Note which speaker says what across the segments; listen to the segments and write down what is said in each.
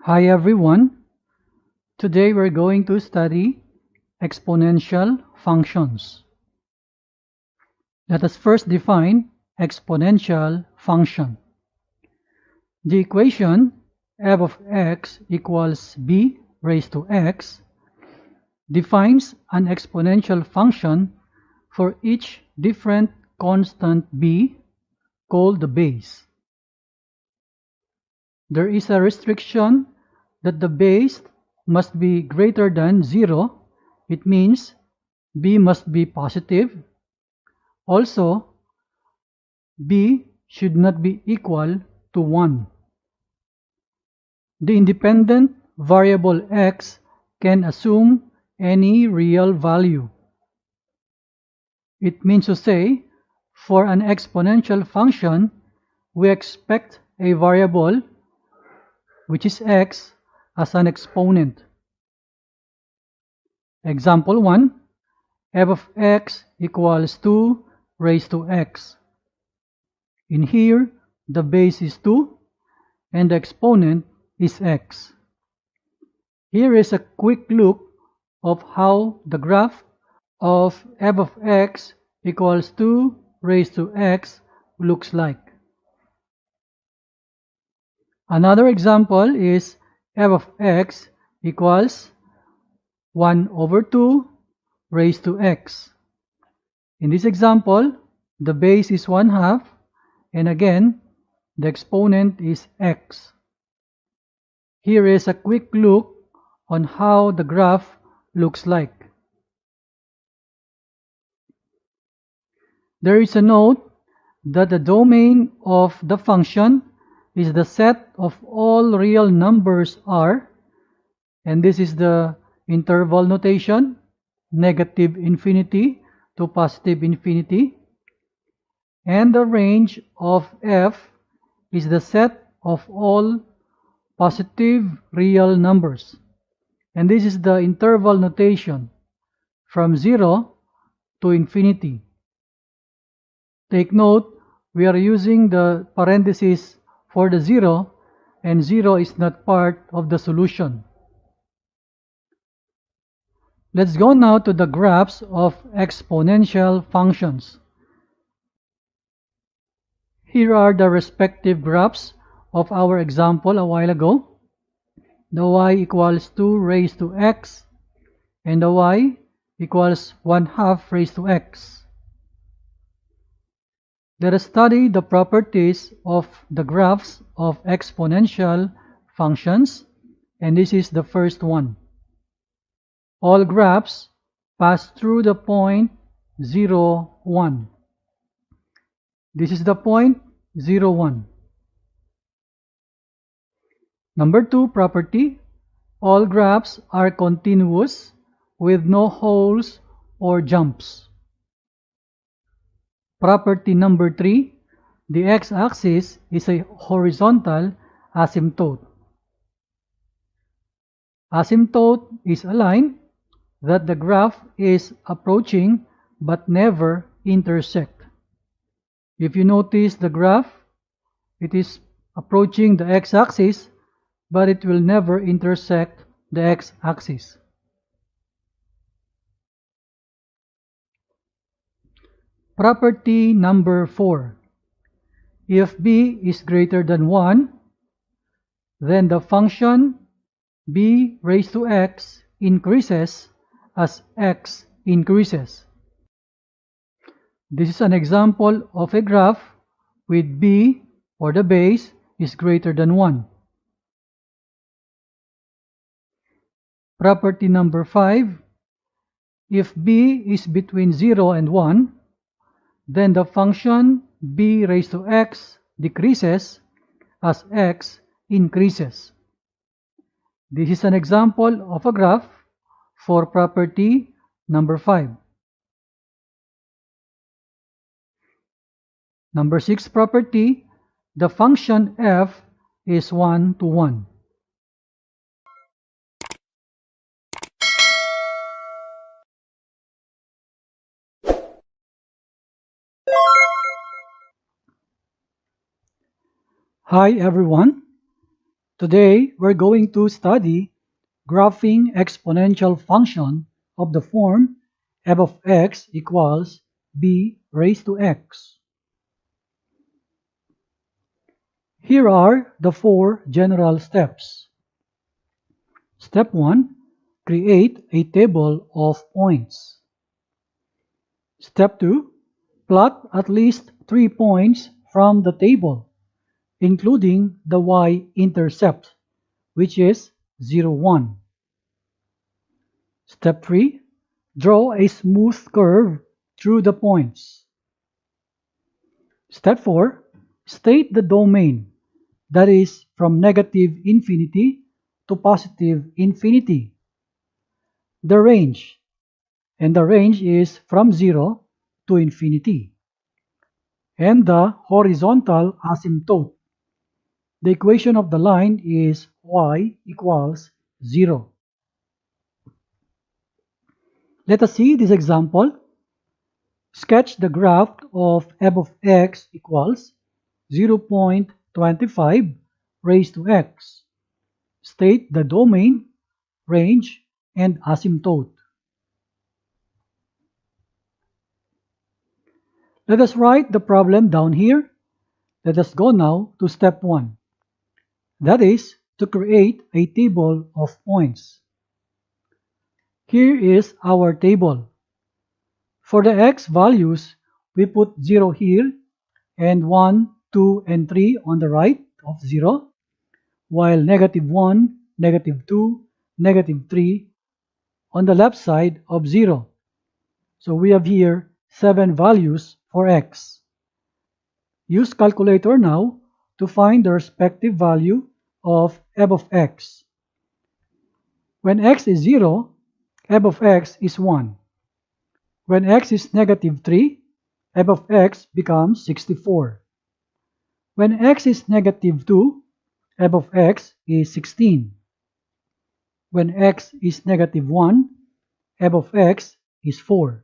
Speaker 1: Hi everyone, today we're going to study exponential functions. Let us first define exponential function. The equation f of x equals b raised to x defines an exponential function for each different constant b called the base. There is a restriction that the base must be greater than 0. It means b must be positive. Also, b should not be equal to 1. The independent variable x can assume any real value. It means to say, for an exponential function, we expect a variable, which is x, as an exponent. Example 1, f of x equals 2 raised to x. In here, the base is 2 and the exponent is x. Here is a quick look of how the graph of f of x equals 2 raised to x looks like. Another example is f of x equals 1 over 2 raised to x. In this example, the base is 1/2 and again, the exponent is x. Here is a quick look on how the graph looks like. There is a note that the domain of the function is the set of all real numbers r, and this is the interval notation, negative infinity to positive infinity, and the range of f is the set of all positive real numbers, and this is the interval notation from 0 to infinity. Take note, we are using the parentheses for the 0, and 0 is not part of the solution. Let's go now to the graphs of exponential functions. Here are the respective graphs of our example a while ago. The y equals 2 raised to x and the y equals 1/2 raised to x. Let us study the properties of the graphs of exponential functions, and this is the first one. All graphs pass through the point 0, 1. This is the point 0, 1. Number 2 property, all graphs are continuous with no holes or jumps. Property number 3, the x-axis is a horizontal asymptote. Asymptote is a line that the graph is approaching but never intersect. If you notice the graph, it is approaching the x-axis, but it will never intersect the x-axis. Property number 4. If b is greater than 1, then the function b raised to x increases as x increases. This is an example of a graph with b, or the base, is greater than 1. Property number 5. If b is between 0 and 1, then the function b raised to x decreases as x increases. This is an example of a graph for property number 5. Number 6 property, the function f is 1 to 1. Hi everyone, Today, we're going to study graphing exponential function of the form f of x equals b raised to x. Here are the 4 general steps. Step 1. Create a table of points. Step 2. Plot at least 3 points from the table, including the y-intercept, which is 0, 1. Step 3. Draw a smooth curve through the points. Step 4. State the domain, that is from negative infinity to positive infinity. The range, and the range is from 0 to infinity. And the horizontal asymptote. The equation of the line is y equals 0. Let us see this example. Sketch the graph of f of x equals 0.25 raised to x. State the domain, range, and asymptote. Let us write the problem down here. Let us go now to step 1. That is to create a table of points. Here is our table. For the x values, we put 0 here and 1, 2, and 3 on the right of 0, while negative 1, negative 2, negative 3 on the left side of 0. So we have here 7 values for x. Use calculator now to find the respective value of f of x. When x is 0, f of x is 1. When x is negative 3, f of x becomes 64. When x is negative 2, f of x is 16. When x is negative 1, f of x is 4.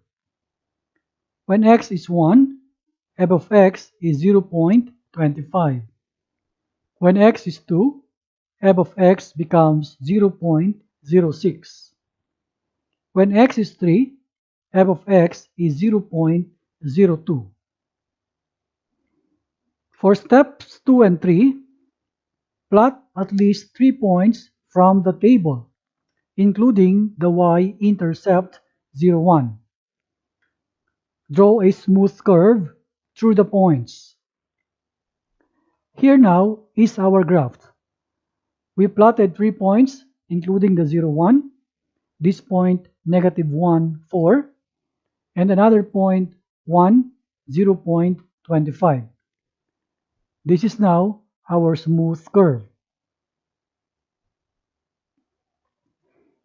Speaker 1: When x is 1, f of x is 0.25. When x is 2, f of x becomes 0.06. When x is 3, f of x is 0.02. For steps 2 and 3, plot at least 3 points from the table, including the y-intercept 0, 1. Draw a smooth curve through the points. Here now is our graph. We plotted 3 points, including the 0, 1, this point negative 1, 4, and another point 1, 0.25. This is now our smooth curve.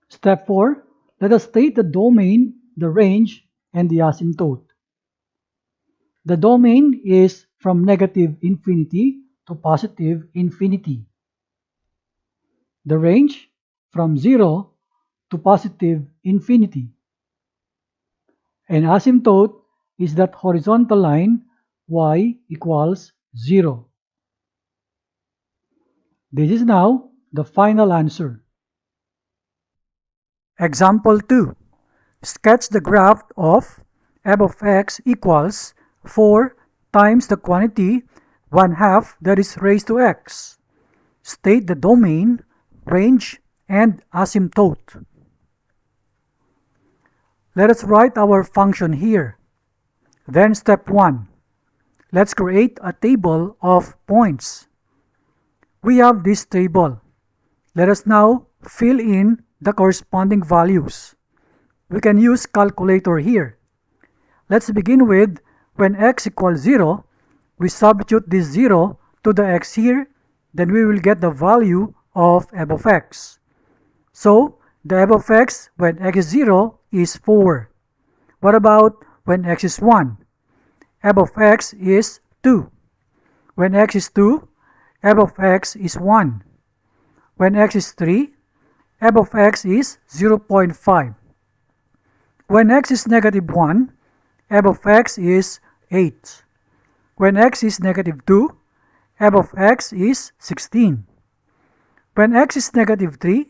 Speaker 1: Step 4. Let us state the domain, the range, and the asymptote. The domain is from negative infinity to positive infinity. The range from 0 to positive infinity. And asymptote is that horizontal line y equals 0. This is now the final answer. Example 2. Sketch the graph of f of x equals 4 times the quantity 1/2 that is raised to x. State the domain, range, and asymptote. Let us write our function here. Then step 1. Let's create a table of points. We have this table. Let us now fill in the corresponding values. We can use calculator here. Let's begin with when x equals 0, we substitute this 0 to the x here, then we will get the value of f of x. So, the f of x when x is 0 is 4. What about when x is 1? F of x is 2. When x is 2, f of x is 1. When x is 3, f of x is 0.5. When x is negative 1, f of x is 8. When x is negative 2, f of x is 16. When x is negative 3,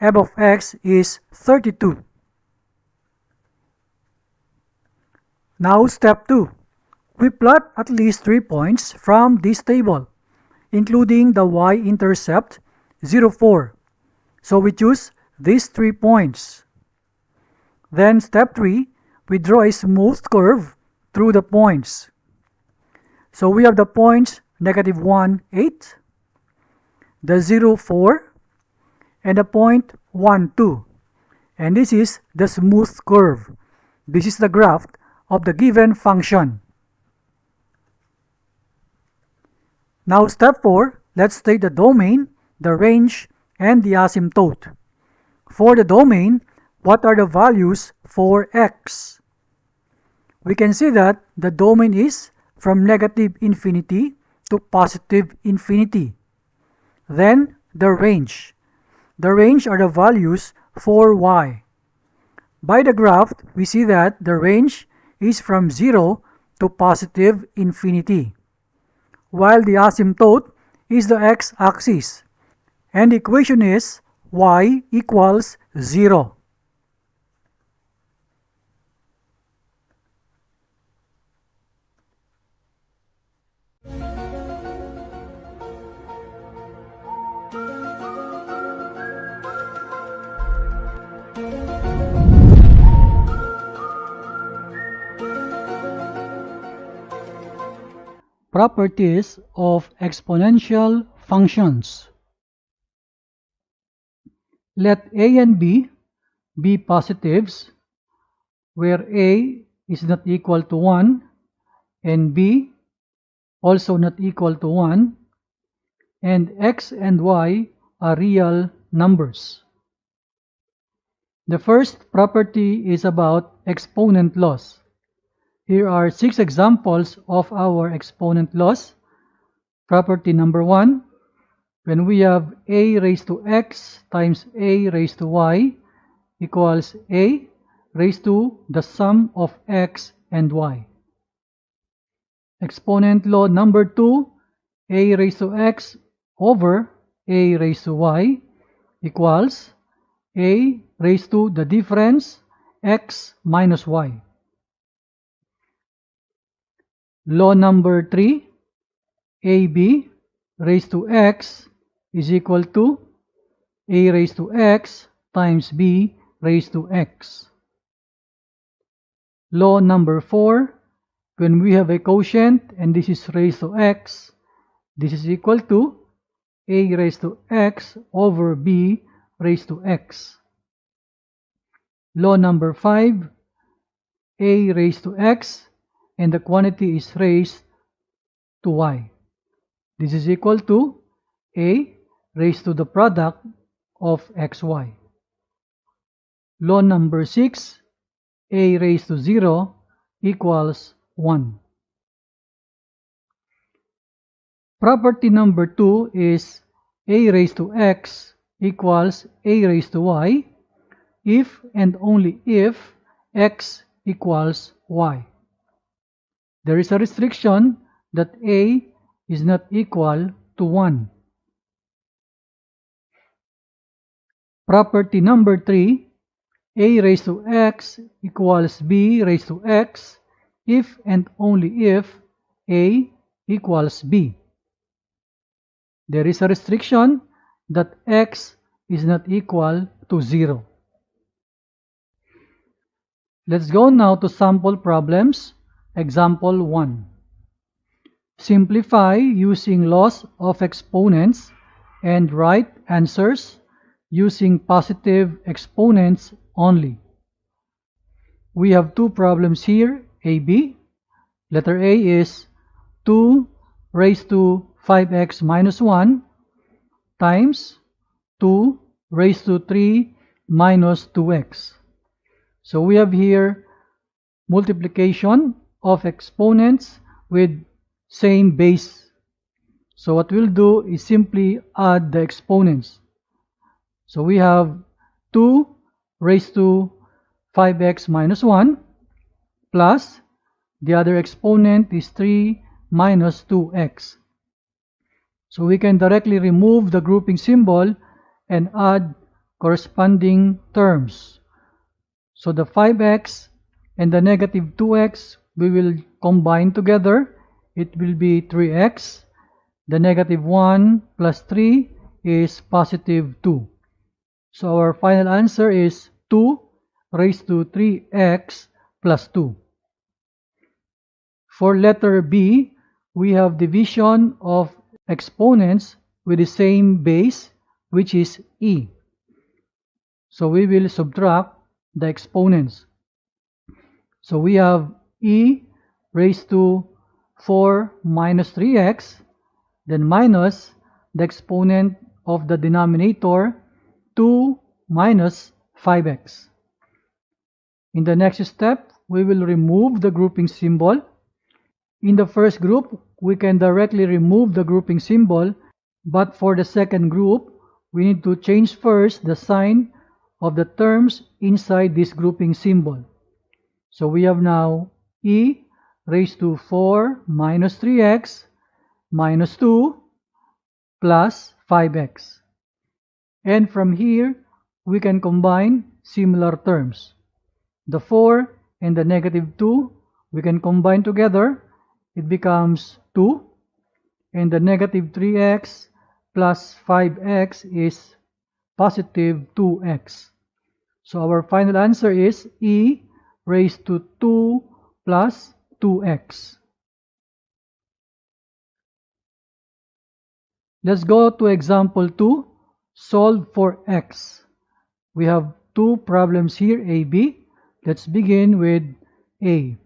Speaker 1: f of x is 32. Now step 2. We plot at least 3 points from this table, including the y-intercept 0, 4. So we choose these 3 points. Then step 3, we draw a smooth curve through the points. So we have the points negative 1, 8, the 0, 4, and the point 1, 2. And this is the smooth curve. This is the graph of the given function. Now step 4, let's state the domain, the range, and the asymptote. For the domain, what are the values for x? We can see that the domain is from negative infinity to positive infinity. Then the range. The range are the values for y. By the graph, we see that the range is from 0 to positive infinity, while the asymptote is the x-axis, and the equation is y equals 0. Properties of exponential functions. Let a and b be positives, where a is not equal to 1 and b also not equal to 1, and x and y are real numbers. The first property is about exponent laws. Here are 6 examples of our exponent laws. Property number 1, when we have a raised to x times a raised to y equals a raised to the sum of x and y. Exponent law number 2, a raised to x over a raised to y equals a raised to the difference x minus y. Law number 3, ab raised to x is equal to a raised to x times b raised to x. Law number 4, when we have a quotient and this is raised to x, this is equal to a raised to x over b raised to x. Law number 5, a raised to x and the quantity is raised to y. This is equal to a raised to the product of xy. Law number 6, a raised to 0 equals 1. Property number 2 is a raised to x equals a raised to y if and only if x equals y. There is a restriction that a is not equal to 1. Property number 3, a raised to x equals b raised to x if and only if a equals b. There is a restriction that x is not equal to 0. Let's go now to sample problems. Example 1. Simplify using laws of exponents and write answers using positive exponents only. We have 2 problems here, A, B. Letter A is 2 raised to 5x minus 1 times 2 raised to 3 minus 2x. So we have here multiplication of exponents with same base. So what we'll do is simply add the exponents. So we have 2 raised to 5x minus 1 plus the other exponent is 3 minus 2x. So we can directly remove the grouping symbol and add corresponding terms. So the 5x and the negative 2x, we will combine together. It will be 3x. The negative 1 plus 3 is positive 2. So our final answer is 2 raised to 3x plus 2. For letter B, we have division of exponents with the same base, which is e. So we will subtract the exponents. So we have e raised to 4 minus 3x, then minus the exponent of the denominator, 2 minus 5x. In the next step, we will remove the grouping symbol. In the first group, we can directly remove the grouping symbol, but for the second group, we need to change first the sign of the terms inside this grouping symbol. So we have now e raised to 4 minus 3x minus 2 plus 5x. And from here, we can combine similar terms. The 4 and the negative 2, we can combine together. It becomes 2. And the negative 3x plus 5x is positive 2x. So our final answer is e raised to 2 plus 2x. Let's go to example 2. Solve for x. We have two problems here, A, B. Let's begin with A.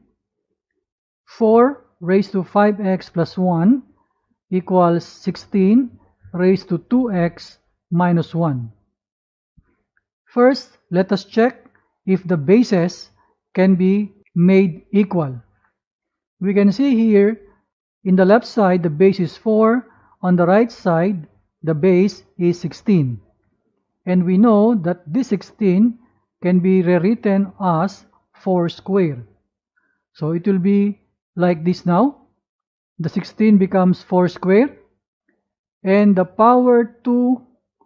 Speaker 1: 4 raised to 5x plus 1 equals 16 raised to 2x minus 1. First, let us check if the bases can be made equal. We can see here in the left side the base is 4, on the right side the base is 16. And we know that this 16 can be rewritten as 4 squared. So it will be like this now. The 16 becomes 4 squared. And the power 2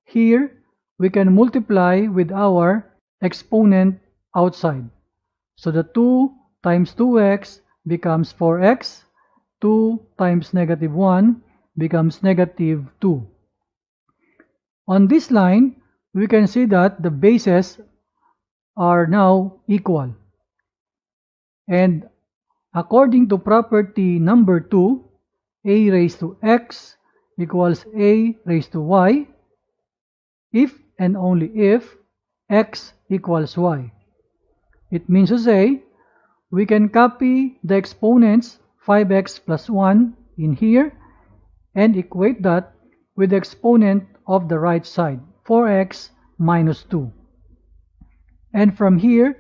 Speaker 1: here, we can multiply with our exponent outside. So the 2 times 2x becomes 4x. 2 times negative 1 becomes negative 2. On this line, we can see that the bases are now equal. And according to property number 2, a raised to x equals a raised to y if and only if x equals y. It means to say we can copy the exponents 5x plus 1 in here and equate that with the exponent of the right side, 4x minus 2. And from here,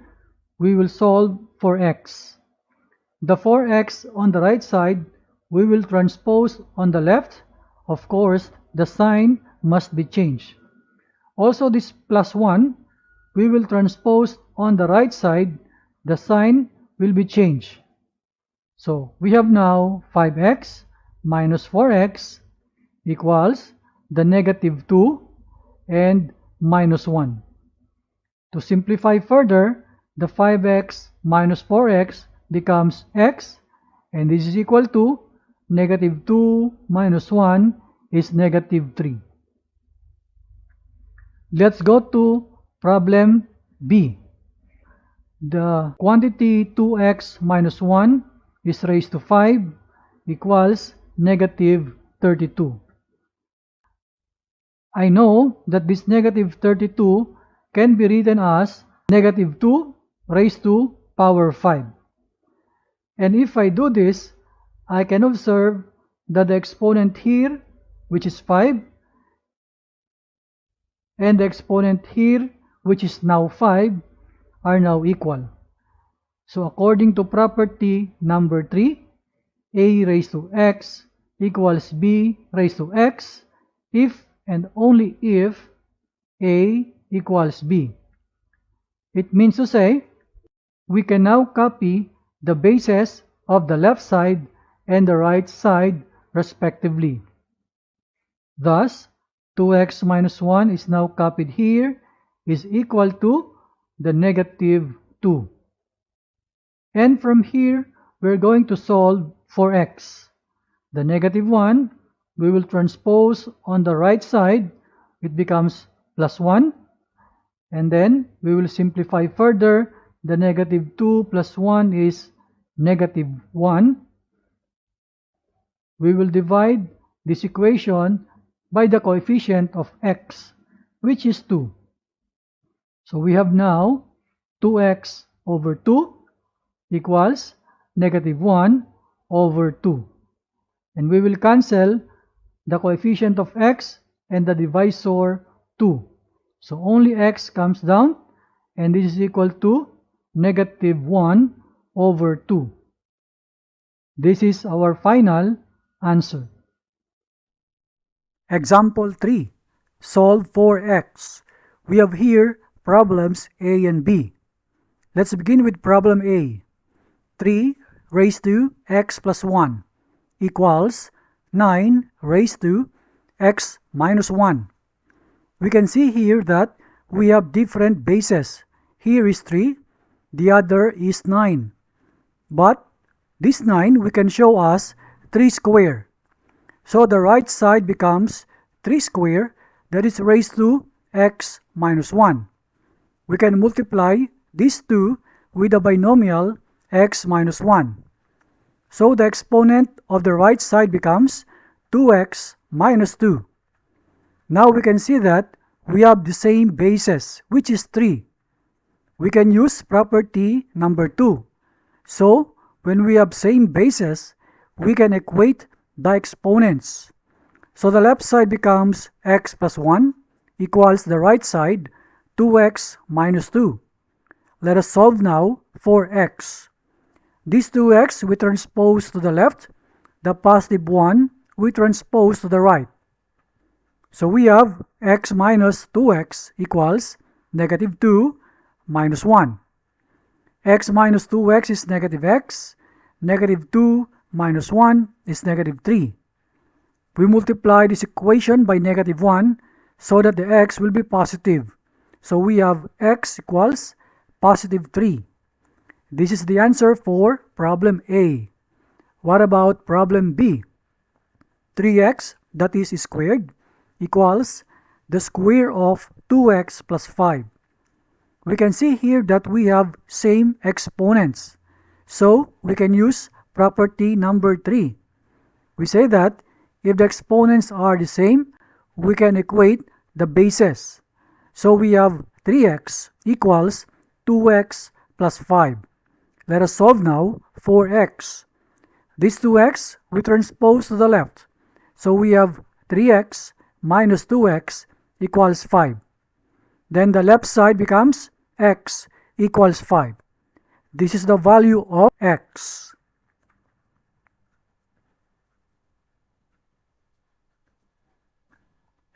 Speaker 1: we will solve for x. The 4x on the right side, we will transpose on the left. Of course, the sign must be changed. Also, this plus 1, we will transpose on the right side. The sign will be changed. So, we have now 5x minus 4x equals the negative 2 and minus 1. To simplify further, the 5x minus 4x becomes x, and this is equal to negative 2 minus 1 is negative 3. Let's go to problem B. The quantity 2x minus 1 is raised to 5 equals negative 32. I know that this negative 32 can be written as negative 2 raised to power 5. And if I do this, I can observe that the exponent here, which is 5, and the exponent here, which is now 5, are now equal. So according to property number 3, a raised to x equals b raised to x if and only if a equals b. It means to say we can now copy the bases of the left side and the right side respectively. Thus, 2x minus 1 is now copied here, is equal to the negative 2. And from here, we're going to solve for x. The negative 1, we will transpose on the right side. It becomes plus 1. And then we will simplify further. The negative 2 plus 1 is negative 1. We will divide this equation by the coefficient of x, which is 2. So we have now 2x over 2 equals negative 1 over 2. And we will cancel the coefficient of x and the divisor 2. So only x comes down, and this is equal to negative 1 over 2. This is our final answer. Example 3. Solve for x. We have here problems A and B. Let's begin with problem A. 3 raised to x plus 1 equals 9 raised to x minus 1. We can see here that we have different bases. Here is 3, the other is 9. But this 9 we can show as 3 square. So the right side becomes 3 square, that is raised to x minus 1. We can multiply these two with the binomial x minus 1. So the exponent of the right side becomes 2x minus 2. Now we can see that we have the same basis, which is 3. We can use property number 2. So when we have same basis, we can equate the exponents. So the left side becomes x plus 1 equals the right side 2x minus 2. Let us solve now for x. This 2x we transpose to the left, the positive 1 we transpose to the right. So we have x minus 2x equals negative 2 minus 1. X minus 2x is negative x, negative 2 minus 1 is negative 3. We multiply this equation by negative 1 so that the x will be positive. So we have x equals positive 3. This is the answer for problem A. What about problem B? 3x, that is squared, equals the square of 2x plus 5. We can see here that we have same exponents. So we can use property number 3. We say that if the exponents are the same, we can equate the bases. So we have 3x equals 2x plus 5. Let us solve now for x. This 2x we transpose to the left. So we have 3x minus 2x equals 5. Then the left side becomes x equals 5. This is the value of x.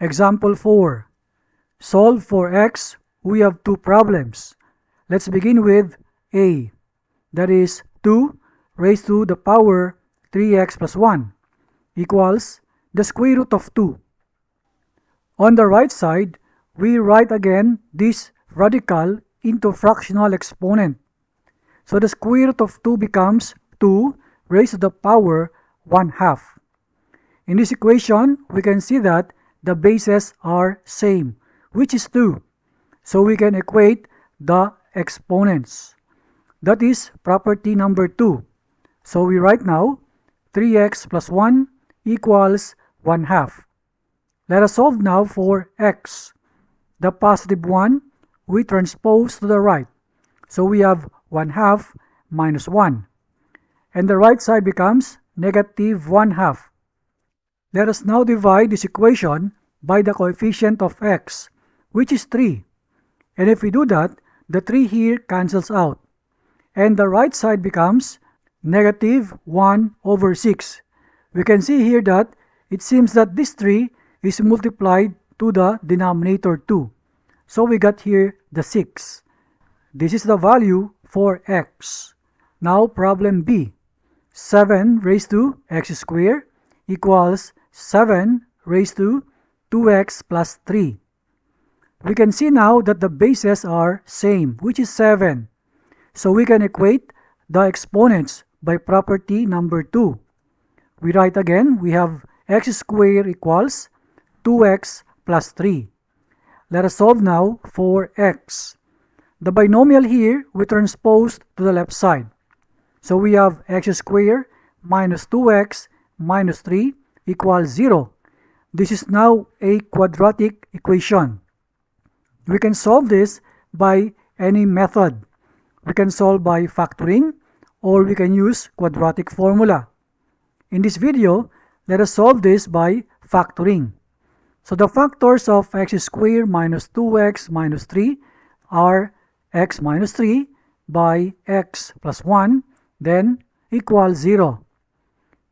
Speaker 1: Example 4. Solve for x. We have two problems. Let's begin with A. That is 2 raised to the power 3x plus 1 equals the square root of 2. On the right side, we write again this radical into fractional exponent. So the square root of 2 becomes 2 raised to the power 1/2. In this equation, we can see that the bases are same, which is 2. So we can equate the exponents. That is property number 2. So we write now 3x plus 1 equals 1/2. Let us solve now for x. The positive 1 we transpose to the right. So we have 1/2 minus 1. And the right side becomes negative 1/2. Let us now divide this equation by the coefficient of x, which is 3. And if we do that, the 3 here cancels out. And the right side becomes negative 1 over 6. We can see here that it seems that this 3 is multiplied to the denominator 2. So we got here the 6. This is the value for x. Now problem B. 7 raised to x squared equals 7 raised to 2x plus 3. We can see now that the bases are same, which is 7. So we can equate the exponents by property number 2. We write again, we have x squared equals 2x plus 3. Let us solve now for x. The binomial here we transpose to the left side. So we have x squared minus 2x minus 3 equals 0. This is now a quadratic equation. We can solve this by any method. We can solve by factoring or we can use quadratic formula. In this video, let us solve this by factoring. So the factors of x squared minus 2x minus 3 are x minus 3 by x plus 1, then equals 0.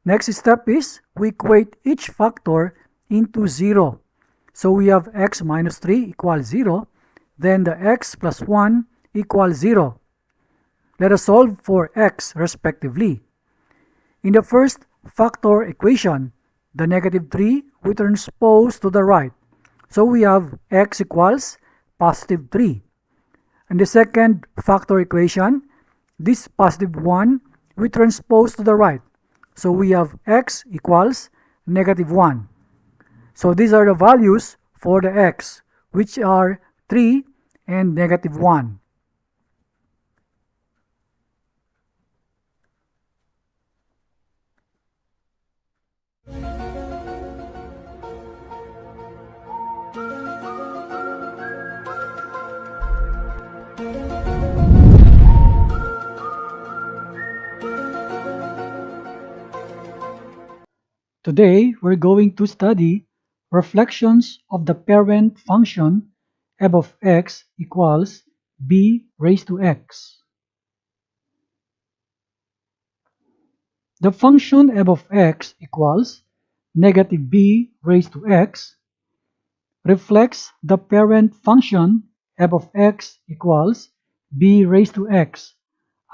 Speaker 1: Next step is we equate each factor into 0. So we have x minus 3 equals 0, then the x plus 1 equals 0. Let us solve for x respectively. In the first factor equation, the negative 3 we transpose to the right. So we have x equals positive 3. In the second factor equation, this positive 1 we transpose to the right. So we have x equals negative 1. So these are the values for the x, which are 3 and negative 1. Today, we're going to study reflections of the parent function f of x equals b raised to x. The function f of x equals negative b raised to x reflects the parent function f of x equals b raised to x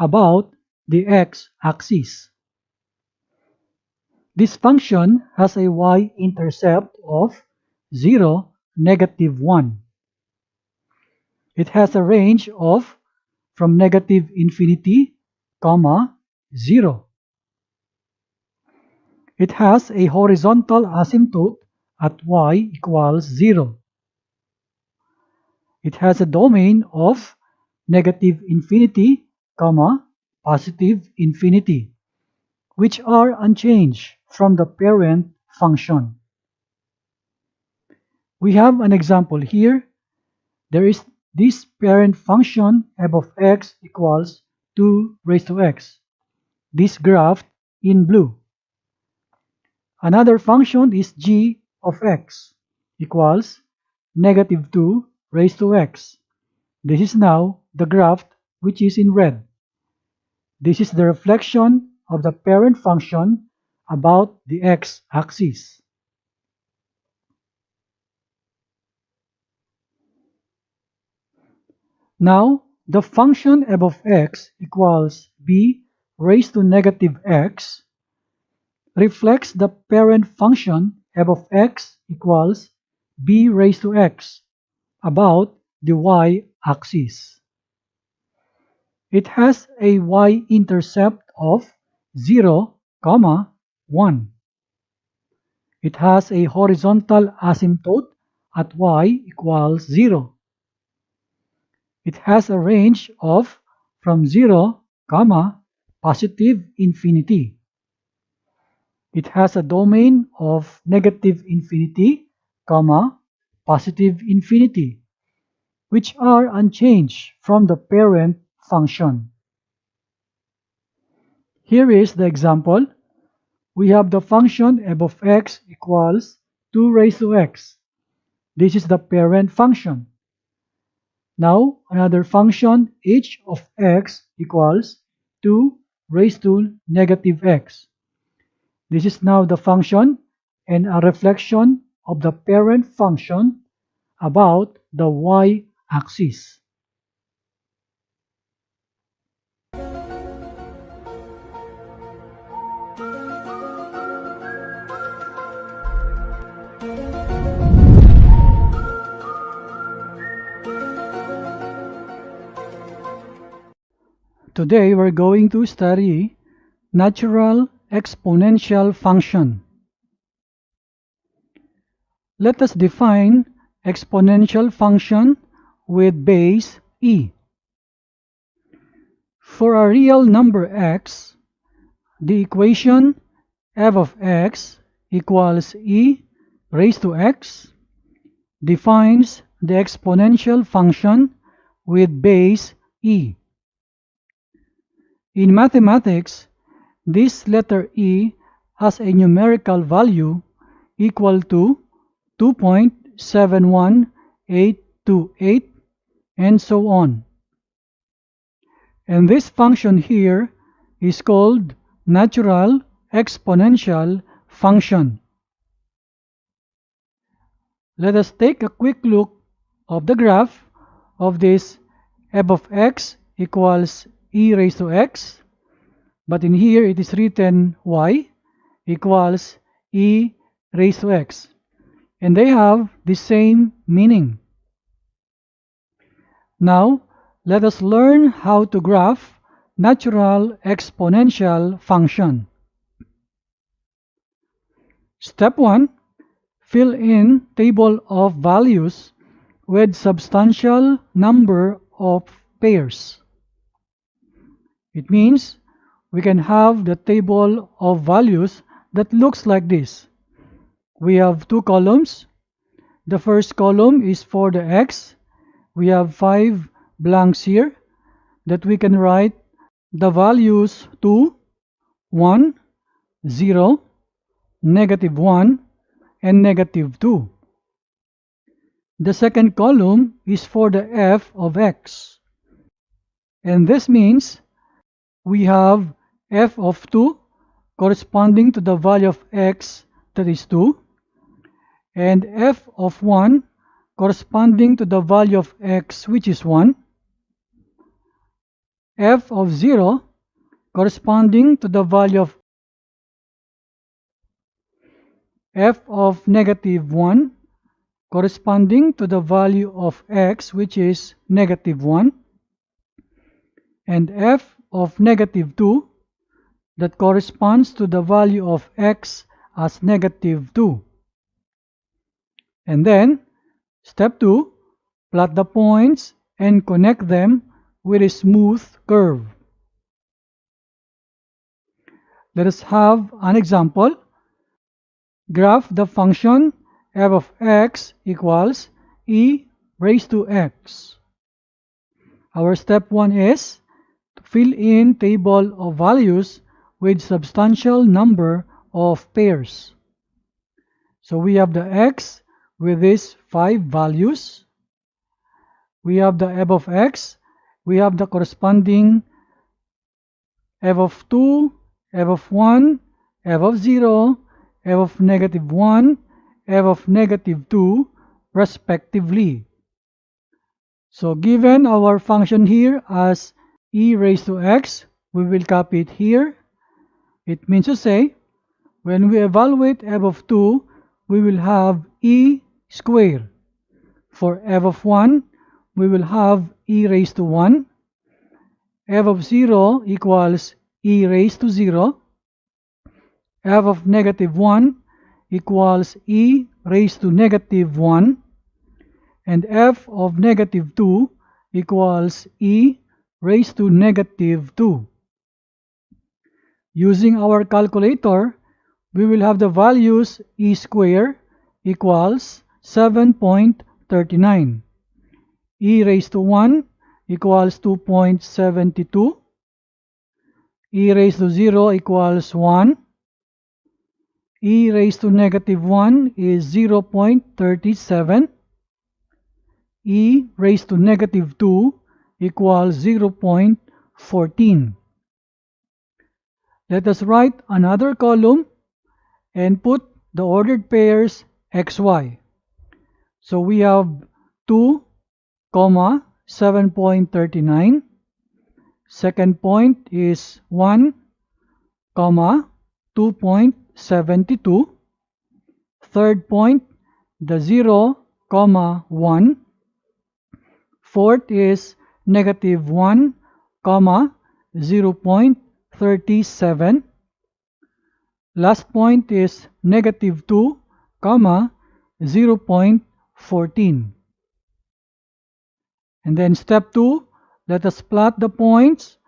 Speaker 1: about the x-axis. This function has a y-intercept of 0, negative 1. It has a range of from negative infinity, 0. It has a horizontal asymptote at y equals 0. It has a domain of negative infinity, positive infinity, which are unchanged from the parent function. We have an example here. There is this parent function f of x equals 2 raised to x. This graph in blue. Another function is g of x equals negative 2 raised to x. This is now the graph which is in red. This is the reflection of the parent function about the x-axis. Now, the function f of x equals b raised to negative x reflects the parent function f of x equals b raised to x about the y-axis. It has a y-intercept of 0, 1. It has a horizontal asymptote at y equals 0. It has a range of from 0, positive infinity. It has a domain of negative infinity, positive infinity, which are unchanged from the parent function. Here is the example. We have the function f of x equals 2 raised to x. This is the parent function. Now, another function h of x equals 2 raised to negative x. This is now the function and a reflection of the parent function about the y-axis. Today we're going to study natural exponential function. Let us define exponential function with base e. For a real number x, the equation f of x equals e raised to x defines the exponential function with base e. In mathematics, this letter e has a numerical value equal to 2.71828 and so on. And this function here is called natural exponential function. Let us take a quick look of the graph of this f of x equals e raised to x, but in here it is written y equals e raised to x, and they have the same meaning. Now let us learn how to graph natural exponential function. Step 1. Fill in table of values with substantial number of pairs. It means we can have the table of values that looks like this. We have two columns. The first column is for the x. We have 5 blanks here that we can write the values 2, 1, 0, -1, and -2. The second column is for the f of x, and this means we have f of 2 corresponding to the value of x, that is 2, and f of 1 corresponding to the value of x, which is 1, f of 0 corresponding to the value of f of -1 corresponding to the value of x, which is -1, and f of -2 that corresponds to the value of x as -2. And then step 2, plot the points and connect them with a smooth curve. Let us have an example. Graph the function f of x equals e raised to x. Our step 1 is to fill in table of values with substantial number of pairs. So we have the x with these 5 values. We have the f of x. We have the corresponding f of 2, f of 1, f of 0, f of -1, f of -2 respectively. So given our function here as e raised to x, we will copy it here. It means to say, when we evaluate f of 2, we will have e squared. For f of 1, we will have e raised to 1. f of 0 equals e raised to 0. f of -1 equals e raised to -1, and f of -2 equals e raised to -2. Using our calculator, we will have the values e squared equals 7.39. e raised to 1 equals 2.72. e raised to 0 equals 1. e raised to -1 is 0.37. e raised to -2 equals 0.14. Let us write another column and put the ordered pairs xy. So we have 2, 7.39. Second point is 1, 2.72. Third point, the 0, 1. Fourth is -1, 0.37. Last point is negative 2, 0.14. And then step 2, let us plot the points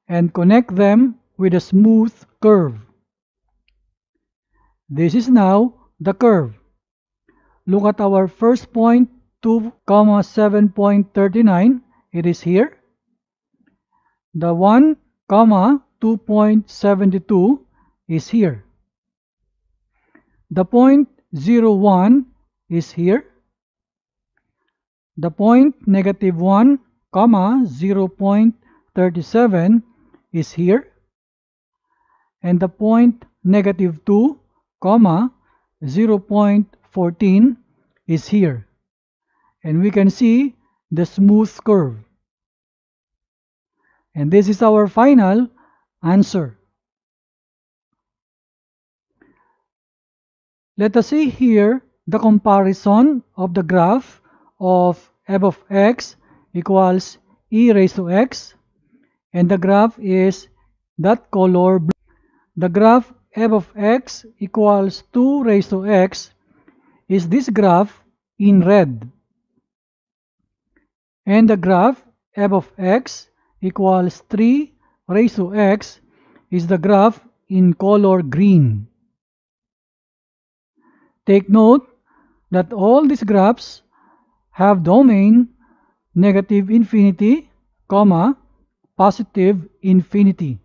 Speaker 1: and connect them with a smooth curve. This is now the curve. Look at our first point, 2, 7.39. It is here. The 1, 2.72 is here. The point 0.1 is here. The point negative 1, 0.37 is here. And the point negative 2, 0.14 is here. And we can see the smooth curve. And this is our final answer. Let us see here the comparison of the graph of f of x equals e raised to x, and the graph is that color blue. The graph f of x equals 2 raised to x is this graph in red, and the graph f of x equals 3 raised to x is the graph in color green. Take note that all these graphs have domain negative infinity, positive infinity.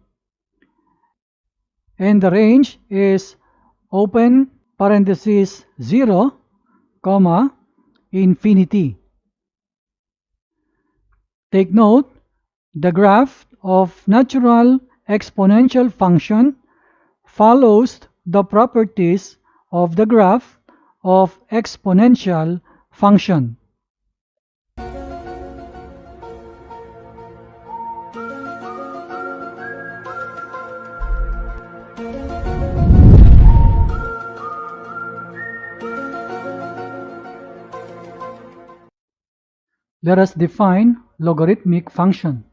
Speaker 1: And the range is open parenthesis 0, infinity. Take note, the graph of natural exponential function follows the properties of the graph of exponential function. Let us define logarithmic function.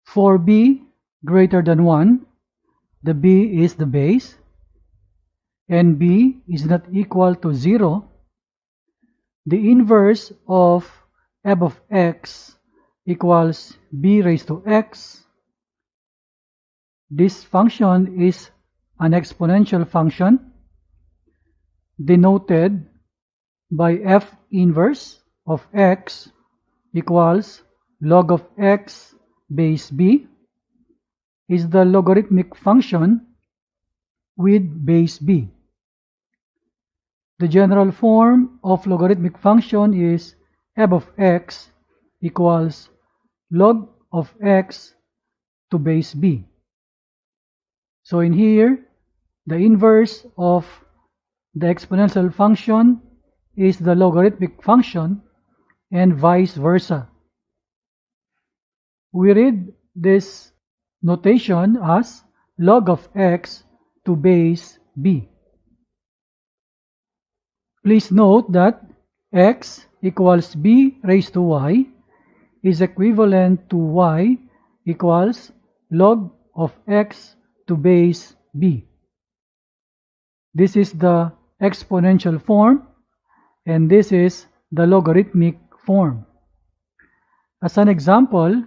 Speaker 1: For b greater than 1, the b is the base, and b is not equal to 0, the inverse of f of x equals b raised to x. This function is an exponential function denoted by f inverse of x equals log of x base b is the logarithmic function with base b. The general form of logarithmic function is f of x equals log of x to base b. So in here, the inverse of the exponential function is the logarithmic function, and vice versa. We read this notation as log of x to base b. Please note that x equals b raised to y is equivalent to y equals log of x to base b. This is the exponential form, and this is the logarithmic form. As an example,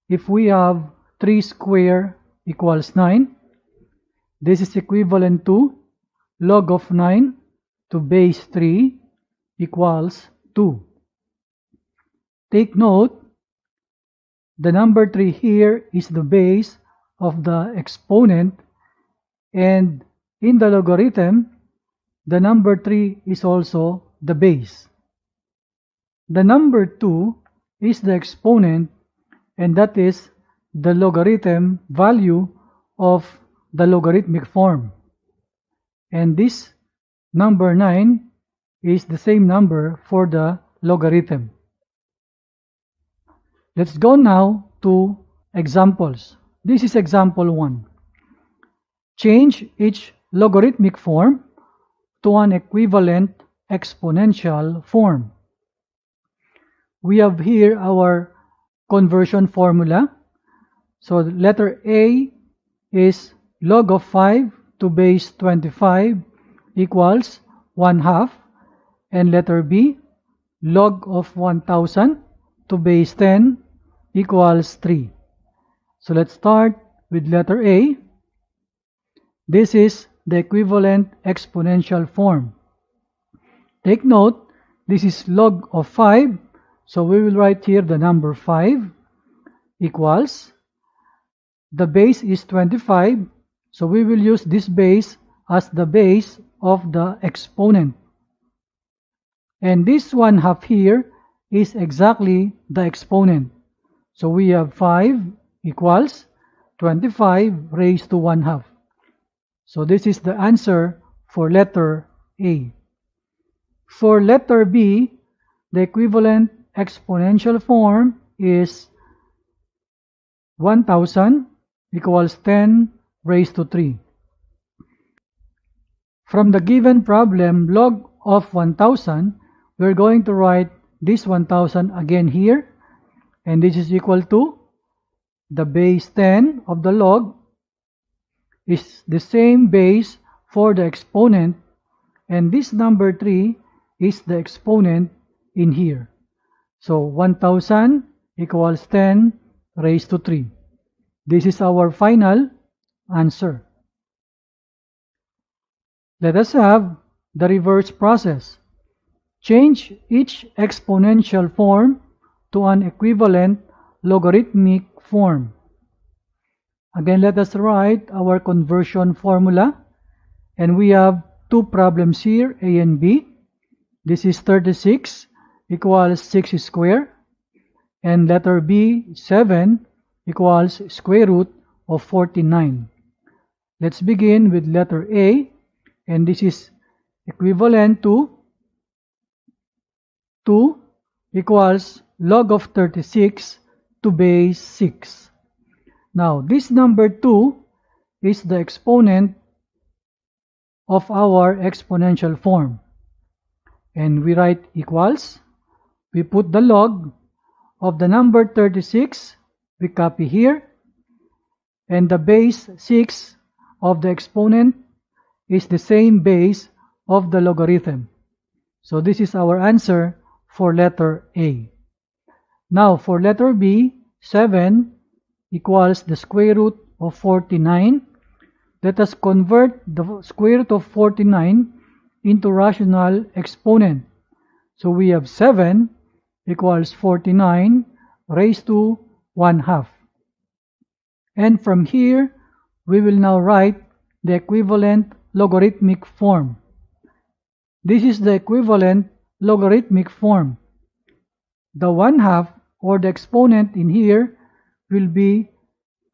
Speaker 1: if we have 3 square equals 9, this is equivalent to log of 9 to base 3 equals 2. Take note, the number 3 here is the base of the exponent, and in the logarithm, the number 3 is also the base. The number 2 is the exponent, and that is the logarithm value of the logarithmic form. And this number 9 is the same number for the logarithm. Let's go now to examples. This is example 1. Change each logarithmic form to an equivalent exponential form. We have here our conversion formula. So the letter A is log of 5 to base 25 equals 1/2, and letter B, log of 1000 to base 10 equals 3. So let's start with letter A. This is the equivalent exponential form. Take note, this is log of 5, so we will write here the number 5 equals, the base is 25, so we will use this base as the base of the exponent. And this 1/2 here is exactly the exponent. So we have 5 equals 25 raised to 1/2. So this is the answer for letter A. For letter B, the equivalent exponential form is 1000 equals 10 raised to 3. From the given problem, log of 1000, we're going to write this 1000 again here, and this is equal to the base 10 of the log is the same base for the exponent, and this number 3 is the exponent in here. So 1000 equals 10 raised to 3. This is our final answer. Let us have the reverse process. Change each exponential form to an equivalent logarithmic form. Again, let us write our conversion formula, and we have two problems here, A and B. This is 36 equals 6 squared, and letter B, 7 equals square root of 49. Let's begin with letter A, and this is equivalent to 2 equals log of 36 to base 6. Now, this number 2 is the exponent of our exponential form. And we write equals. We put the log of the number 36, we copy here, and the base 6 of the exponent is the same base of the logarithm. So this is our answer for letter A. Now for letter B, 7 equals the square root of 49. Let us convert the square root of 49 into rational exponent. So we have 7 equals 49 raised to 1/2. And from here, we will now write the equivalent logarithmic form. This is the equivalent logarithmic form. The 1/2 or the exponent in here will be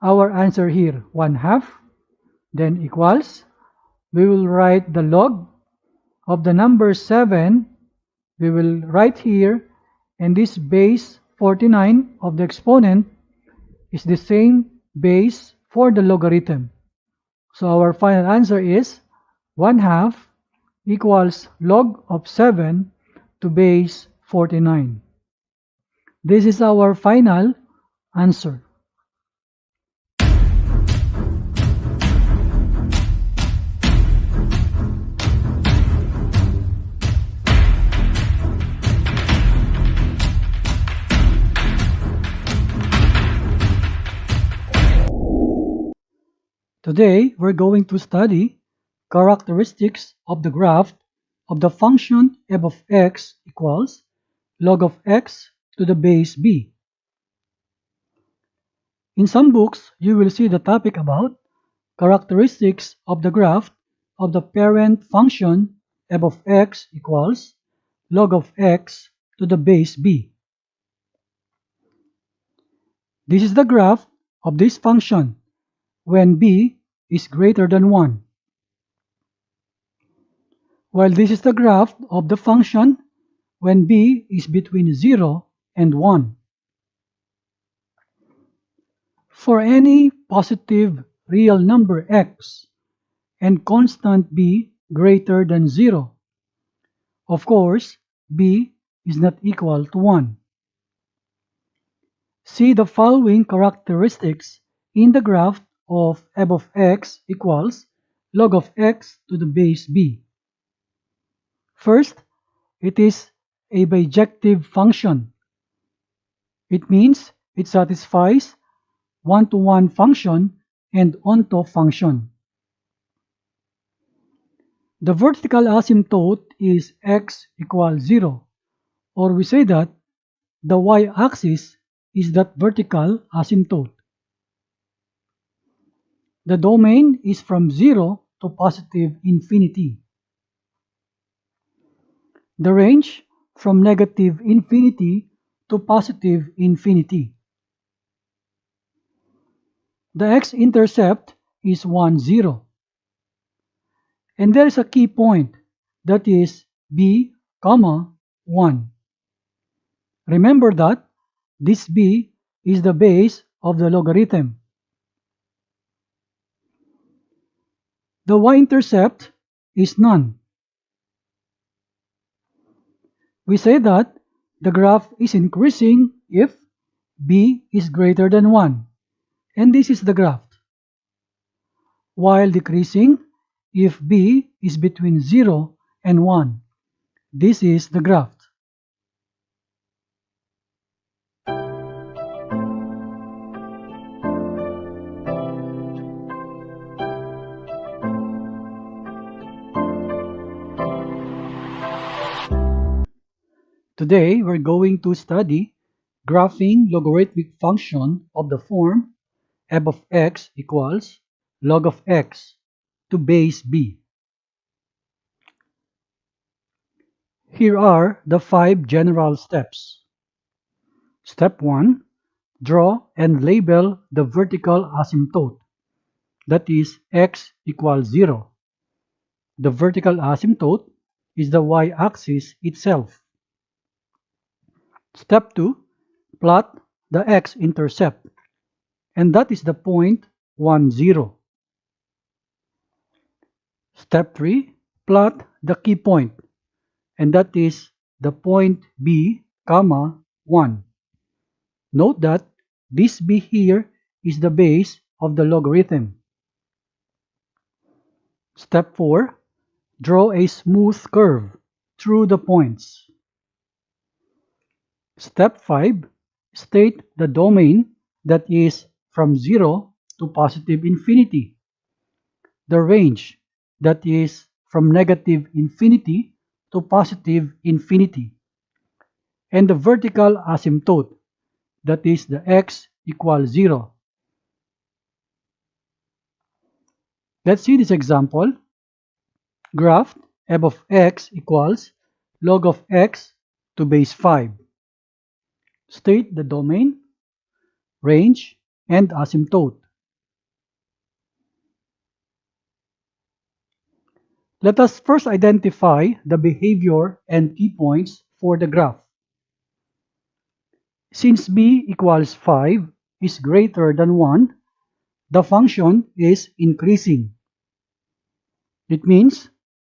Speaker 1: our answer here, 1/2, then equals. We will write the log of the number 7, we will write here, and this base 49 of the exponent is the same base for the logarithm. So our final answer is 1/2 equals log of 7 to base 49. This is our final answer. Today, we're going to study characteristics of the graph of the function f of x equals log of x to the base b. In some books, you will see the topic about characteristics of the graph of the parent function f of x equals log of x to the base b. This is the graph of this function when b is greater than 1. While this is the graph of the function when b is between 0 and 1. For any positive real number x and constant b greater than 0, of course, b is not equal to 1. See the following characteristics in the graph of f of x equals log of x to the base b. First, it is a bijective function. It means it satisfies one-to-one function and onto function. The vertical asymptote is x equals 0, or we say that the y-axis is that vertical asymptote. The domain is from 0 to positive infinity. The range from negative infinity to positive infinity. The x-intercept is 1, 0. And there is a key point, that is b, 1. Remember that this b is the base of the logarithm. The y-intercept is none. We say that the graph is increasing if b is greater than 1, and this is the graph, while decreasing if b is between 0 and 1. This is the graph. Today, we're going to study graphing logarithmic function of the form f of x equals log of x to base b. Here are the 5 general steps. Step 1. Draw and label the vertical asymptote, that is x equals 0. The vertical asymptote is the y-axis itself. Step 2. Plot the x-intercept, and that is the point 1, 0. Step 3. Plot the key point, and that is the point b, 1. Note that this b here is the base of the logarithm. Step 4. Draw a smooth curve through the points. Step 5. State the domain, that is from 0 to positive infinity. The range, that is from negative infinity to positive infinity. And the vertical asymptote, that is the x equals 0. Let's see this example. Graph f of x equals log of x to base 5. State the domain, range, and asymptote. Let us first identify the behavior and key points for the graph. Since b equals 5 is greater than 1, the function is increasing. It means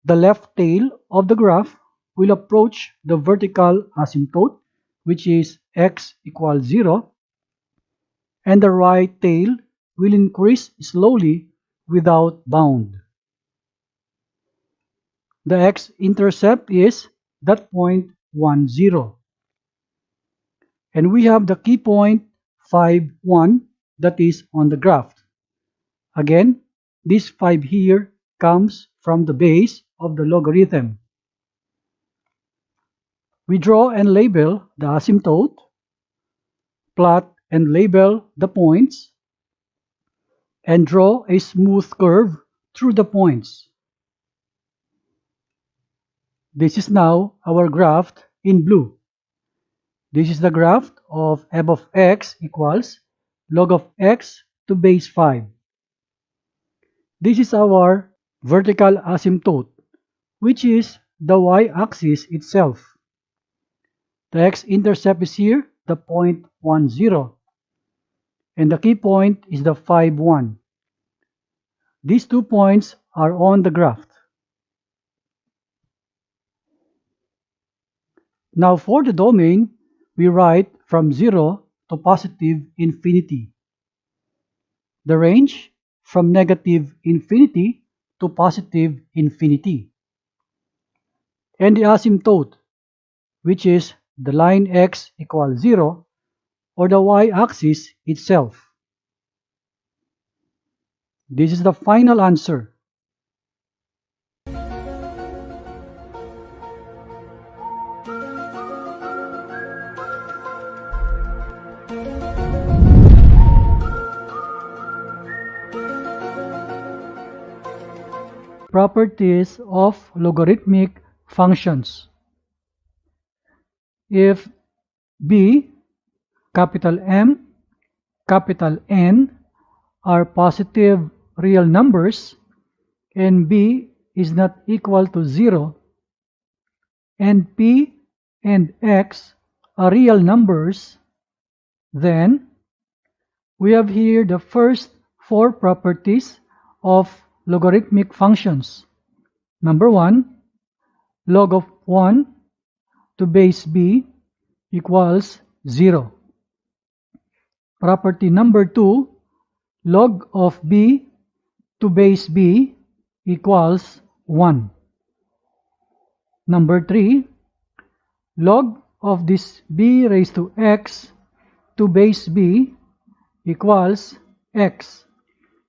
Speaker 1: the left tail of the graph will approach the vertical asymptote, which is x equals 0, and the right tail will increase slowly without bound. The x-intercept is that point 1, 0. And we have the key point 5, 1 that is on the graph. Again, this 5 here comes from the base of the logarithm. We draw and label the asymptote, plot and label the points, and draw a smooth curve through the points. This is now our graph in blue. This is the graph of f of x equals log of x to base 5. This is our vertical asymptote, which is the y-axis itself. The x-intercept is here, the point 1, 0. And the key point is the 5, 1. These 2 points are on the graph. Now for the domain, we write from 0 to positive infinity. the range from negative infinity to positive infinity, and the asymptote, which is the line x equals 0, or the y-axis itself. This is the final answer. Properties of logarithmic functions. If b, capital M, capital N are positive real numbers and b is not equal to 0, and p and x are real numbers, then we have here the first four properties of logarithmic functions. Number 1, log of 1 to base b equals 0. Property number 2, log of b to base b equals 1. Number 3, log of this b raised to x to base b equals x,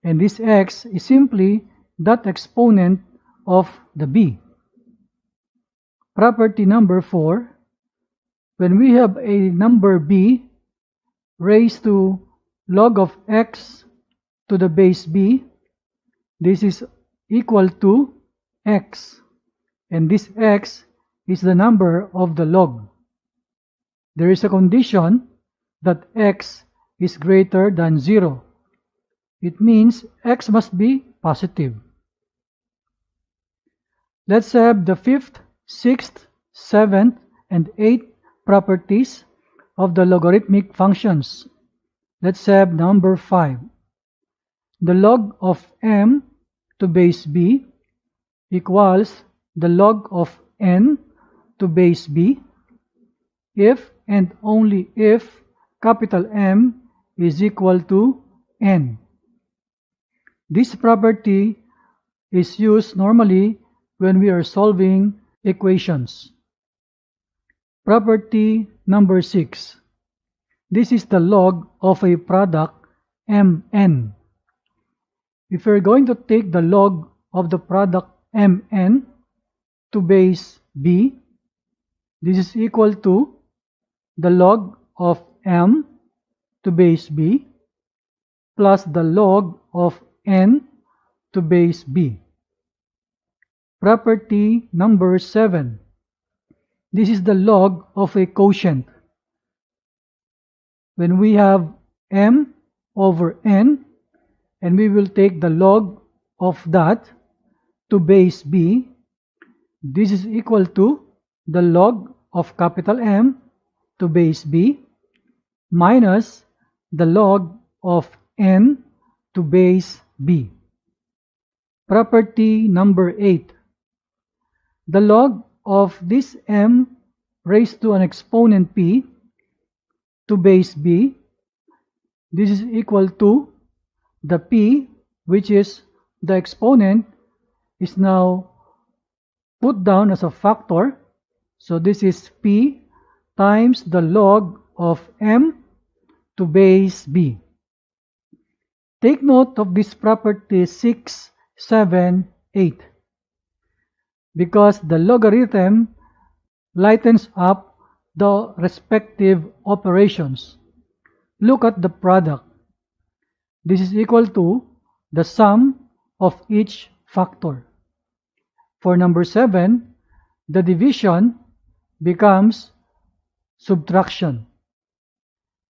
Speaker 1: and this x is simply that exponent of the b. Property number 4, when we have a number b raised to log of x to the base b, this is equal to x, and this x is the number of the log. There is a condition that x is greater than 0. It means x must be positive. Let's have the 5th, 6th, 7th, and 8th properties of the logarithmic functions. Let's have number 5. The log of m to base b equals the log of n to base b if and only if capital M is equal to n. This property is used normally when we are solving equations. Property number 6. This is the log of a product mn. If we're going to take the log of the product mn to base b, this is equal to the log of m to base b plus the log of n to base b. Property number 7. This is the log of a quotient. When we have m over n, and we will take the log of that to base b, this is equal to the log of capital M to base b minus the log of n to base b. Property number 8. The log of this m raised to an exponent p to base b, this is equal to the p, which is the exponent, is now put down as a factor. So this is p times the log of m to base b. Take note of this property 6, 7, 8, because the logarithm lightens up the respective operations. Look at the product. This is equal to the sum of each factor. For number 7, the division becomes subtraction.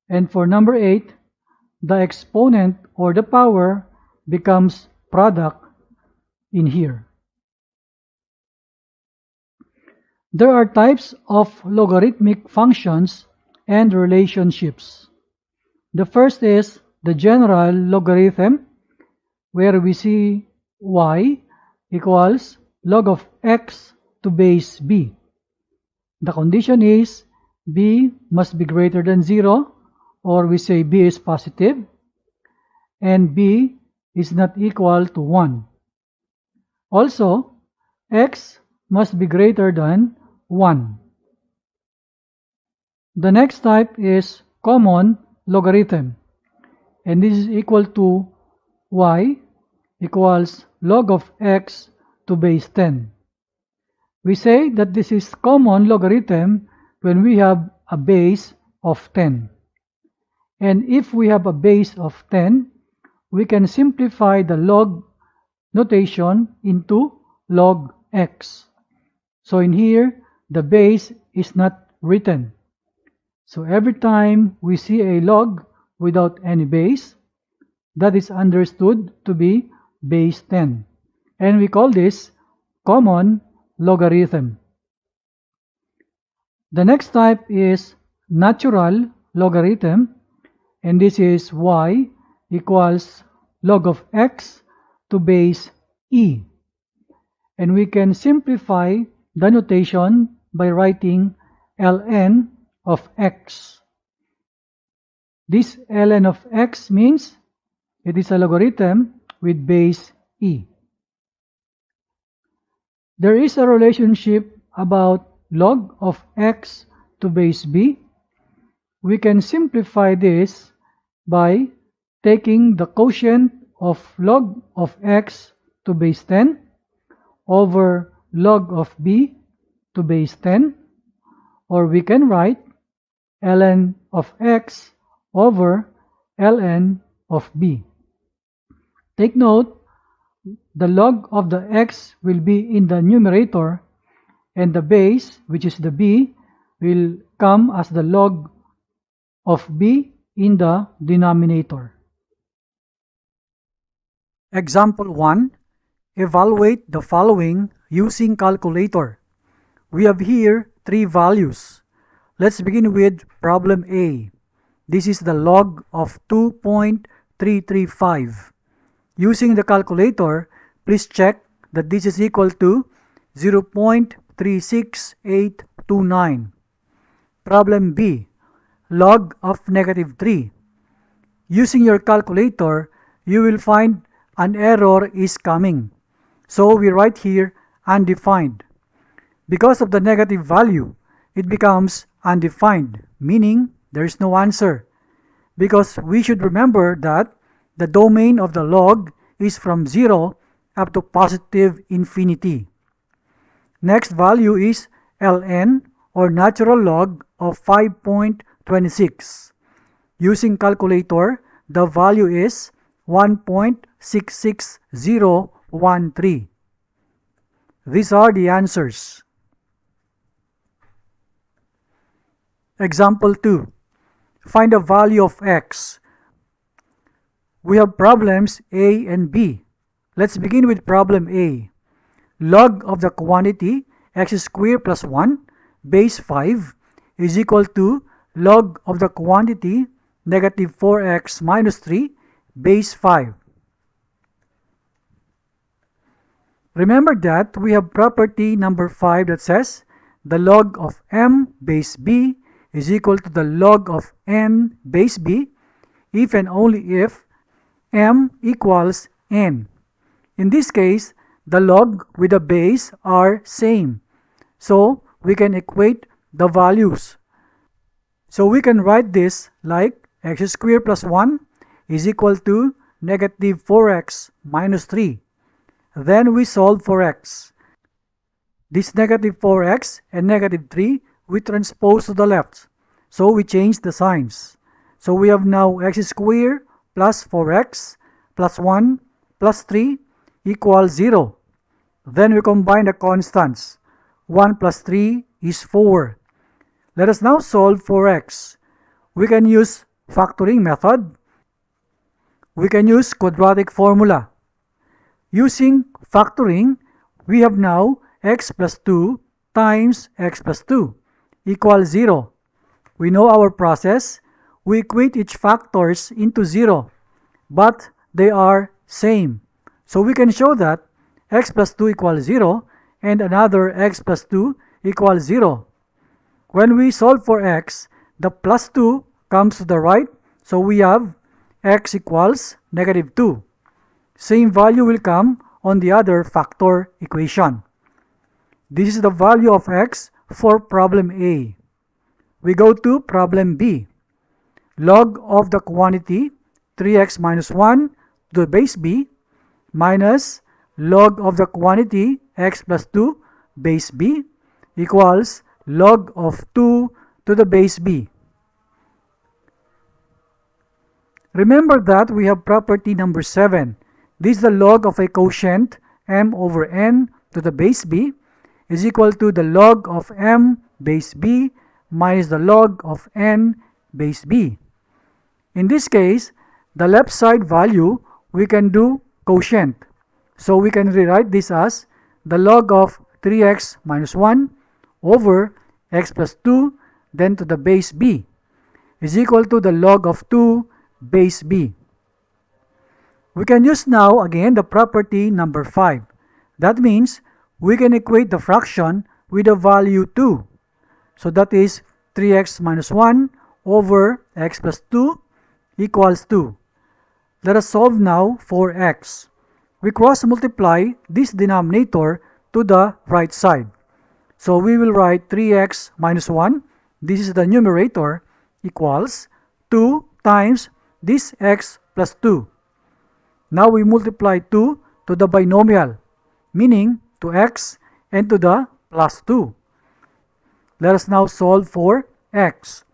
Speaker 1: And for number 8, the exponent or the power becomes product in here. There are types of logarithmic functions and relationships. The first is the general logarithm, where we see y equals log of x to base b. The condition is b must be greater than 0, or we say b is positive, and b is not equal to 1. Also, x must be greater than 1. The next type is common logarithm, and this is equal to y equals log of x to base 10. We say that this is common logarithm when we have a base of 10. And if we have a base of 10, we can simplify the log notation into log x. So in here, the base is not written. So every time we see a log without any base, that is understood to be base 10. And we call this common logarithm. The next type is natural logarithm, and this is y equals log of x to base e. And we can simplify the notation by writing ln of x. This ln of x means it is a logarithm with base e. There is a relationship about log of x to base b. We can simplify this by taking the quotient of log of x to base 10 over log of b to base 10, or we can write ln of x over ln of b. Take note, the log of the x will be in the numerator, and the base, which is the b, will come as the log of b in the denominator. Example 1. Evaluate the following using calculator. We have here 3 values. Let's begin with problem A. This is the log of 2.335. Using the calculator, please check that this is equal to 0.36829. Problem B. Log of negative 3. Using your calculator, you will find an error is coming. So we write here undefined. Because of the negative value, it becomes undefined, meaning there is no answer. Because we should remember that the domain of the log is from 0 up to positive infinity. Next value is ln, or natural log of 5.26. Using calculator, the value is 1.66013. These are the answers. Example 2. Find the value of x. We have problems A and B. Let's begin with problem A. Log of the quantity x squared plus 1 base 5 is equal to log of the quantity negative 4x minus 3 base 5. Remember that we have property number 5 that says the log of m base b is equal to the log of n base b if and only if m equals n. In this case, the log with the base are same, so we can equate the values. So we can write this like x squared plus 1 is equal to negative 4x minus 3. Then we solve for x. This negative 4x and negative 3 we transpose to the left, so we change the signs. So we have now x squared plus 4x plus 1 plus 3 equals 0. Then we combine the constants. 1 plus 3 is 4. Let us now solve for x. We can use factoring method. We can use quadratic formula. Using factoring, we have now x plus 2 times x plus 2 equals 0. We know our process. We equate each factors into 0, but they are same. So we can show that x plus 2 equals 0 and another x plus 2 equals 0. When we solve for x, the plus 2 comes to the right, so we have x equals negative 2. Same value will come on the other factor equation. This is the value of x for problem A. We go to problem B. Log of the quantity 3x minus 1 to the base b minus log of the quantity x plus 2 base b equals log of 2 to the base b. Remember that we have property number 7. This is the log of a quotient m over n to the base b is equal to the log of m base b minus the log of n base b. In this case, the left side value we can do quotient. So we can rewrite this as the log of 3x minus 1 over x plus 2 then to the base b is equal to the log of 2 base b. We can use now again the property number 5. That means we can equate the fraction with the value 2. So that is 3x minus 1 over x plus 2 equals 2. Let us solve now for x. We cross multiply this denominator to the right side. So we will write 3x minus 1, this is the numerator, equals 2 times this x plus 2. Now we multiply 2 to the binomial, meaning to x and to the plus 2. Let us now solve for x.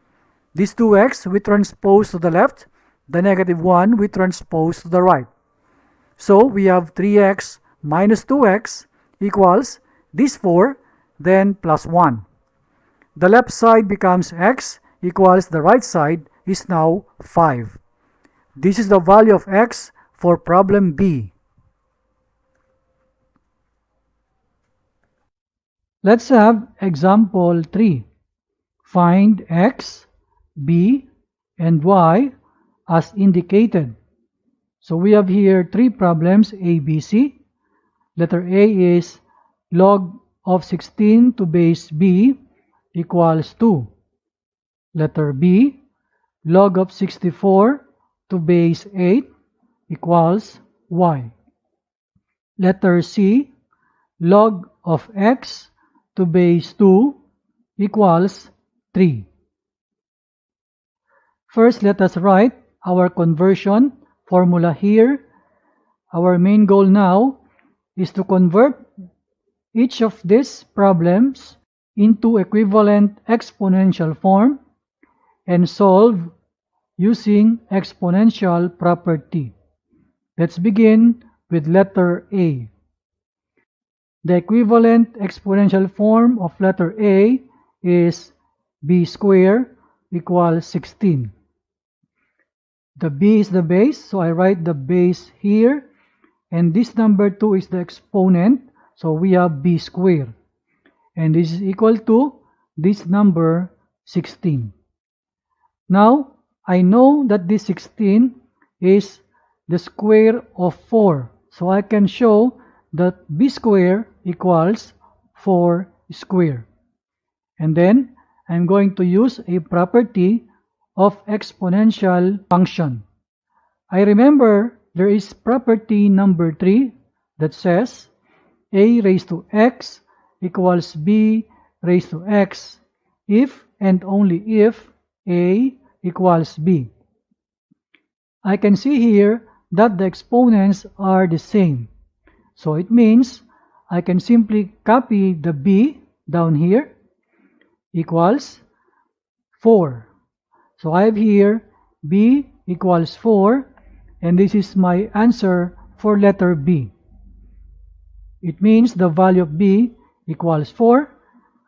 Speaker 1: This 2x we transpose to the left, the negative 1 we transpose to the right. So we have 3x minus 2x equals this 4, then plus 1. The left side becomes x equals the right side is now 5. This is the value of x for problem B. Let's have example 3. Find x, b, and y as indicated. So we have here 3 problems A, B, C. Letter A is log of 16 to base b equals 2. Letter B, log of 64 to base 8 equals y. Letter C, log of x to base 2 equals 3. First, let us write our conversion formula here. Our main goal now is to convert each of these problems into equivalent exponential form and solve using exponential property. Let's begin with letter A. The equivalent exponential form of letter A is b squared equals 16. The b is the base, so I write the base here, and this number 2 is the exponent, so we have b squared. And this is equal to this number 16. Now, I know that this 16 is the square of 4. So I can show that b squared equals 4 squared. And then, I'm going to use a property of exponential function. I remember there is property number 3 that says a raised to x equals b raised to x if and only if a equals b. I can see here that the exponents are the same. So it means I can simply copy the b down here equals 4. So I have here b equals 4, and this is my answer for letter B. It means the value of b equals 4.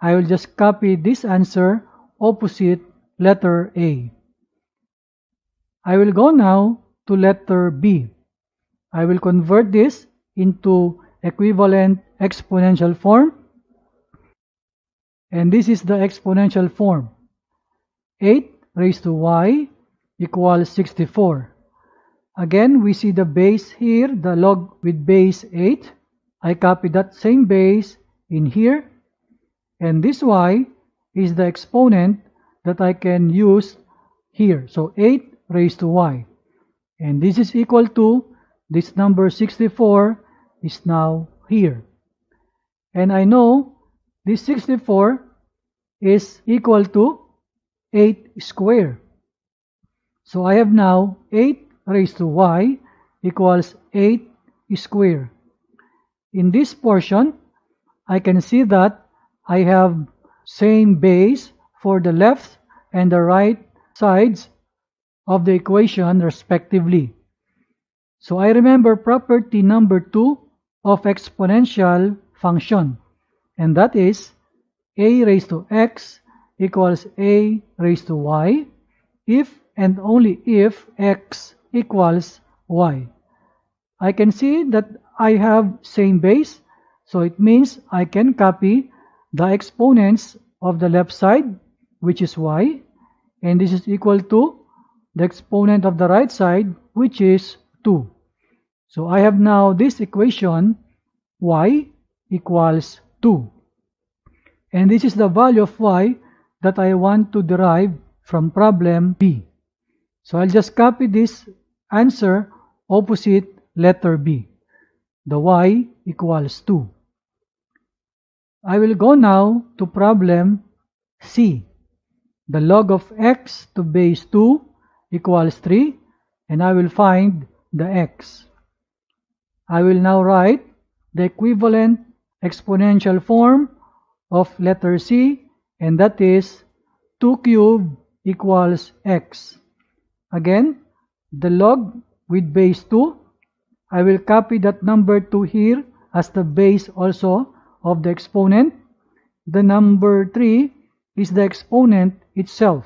Speaker 1: I will just copy this answer opposite letter A. I will go now to letter B. I will convert this into equivalent exponential form. And this is the exponential form. 8 raised to y equals 64. Again, we see the base here, the log with base 8. I copy that same base in here. And this y is the exponent that I can use here. So 8 raised to y. And this is equal to, this number 64 is now here. And I know this 64 is equal to 8 squared. So I have now 8 raised to y equals 8 squared. In this portion, I can see that I have same base for the left and the right sides of the equation respectively. So I remember property number 2 of exponential function, and that is a raised to x equals a raised to y if and only if x equals y. I can see that I have same base, so it means I can copy the exponents of the left side, which is y, and this is equal to the exponent of the right side, which is 2. So I have now this equation, y equals 2. And this is the value of y that I want to derive from problem B. So I'll just copy this answer opposite letter B. The y equals 2. I will go now to problem C. The log of x to base 2 equals 3, and I will find the x. I will now write the equivalent exponential form of letter C, and that is 2 cubed equals x. Again, the log with base 2, I will copy that number 2 here as the base also of the exponent. The number 3 is the exponent itself,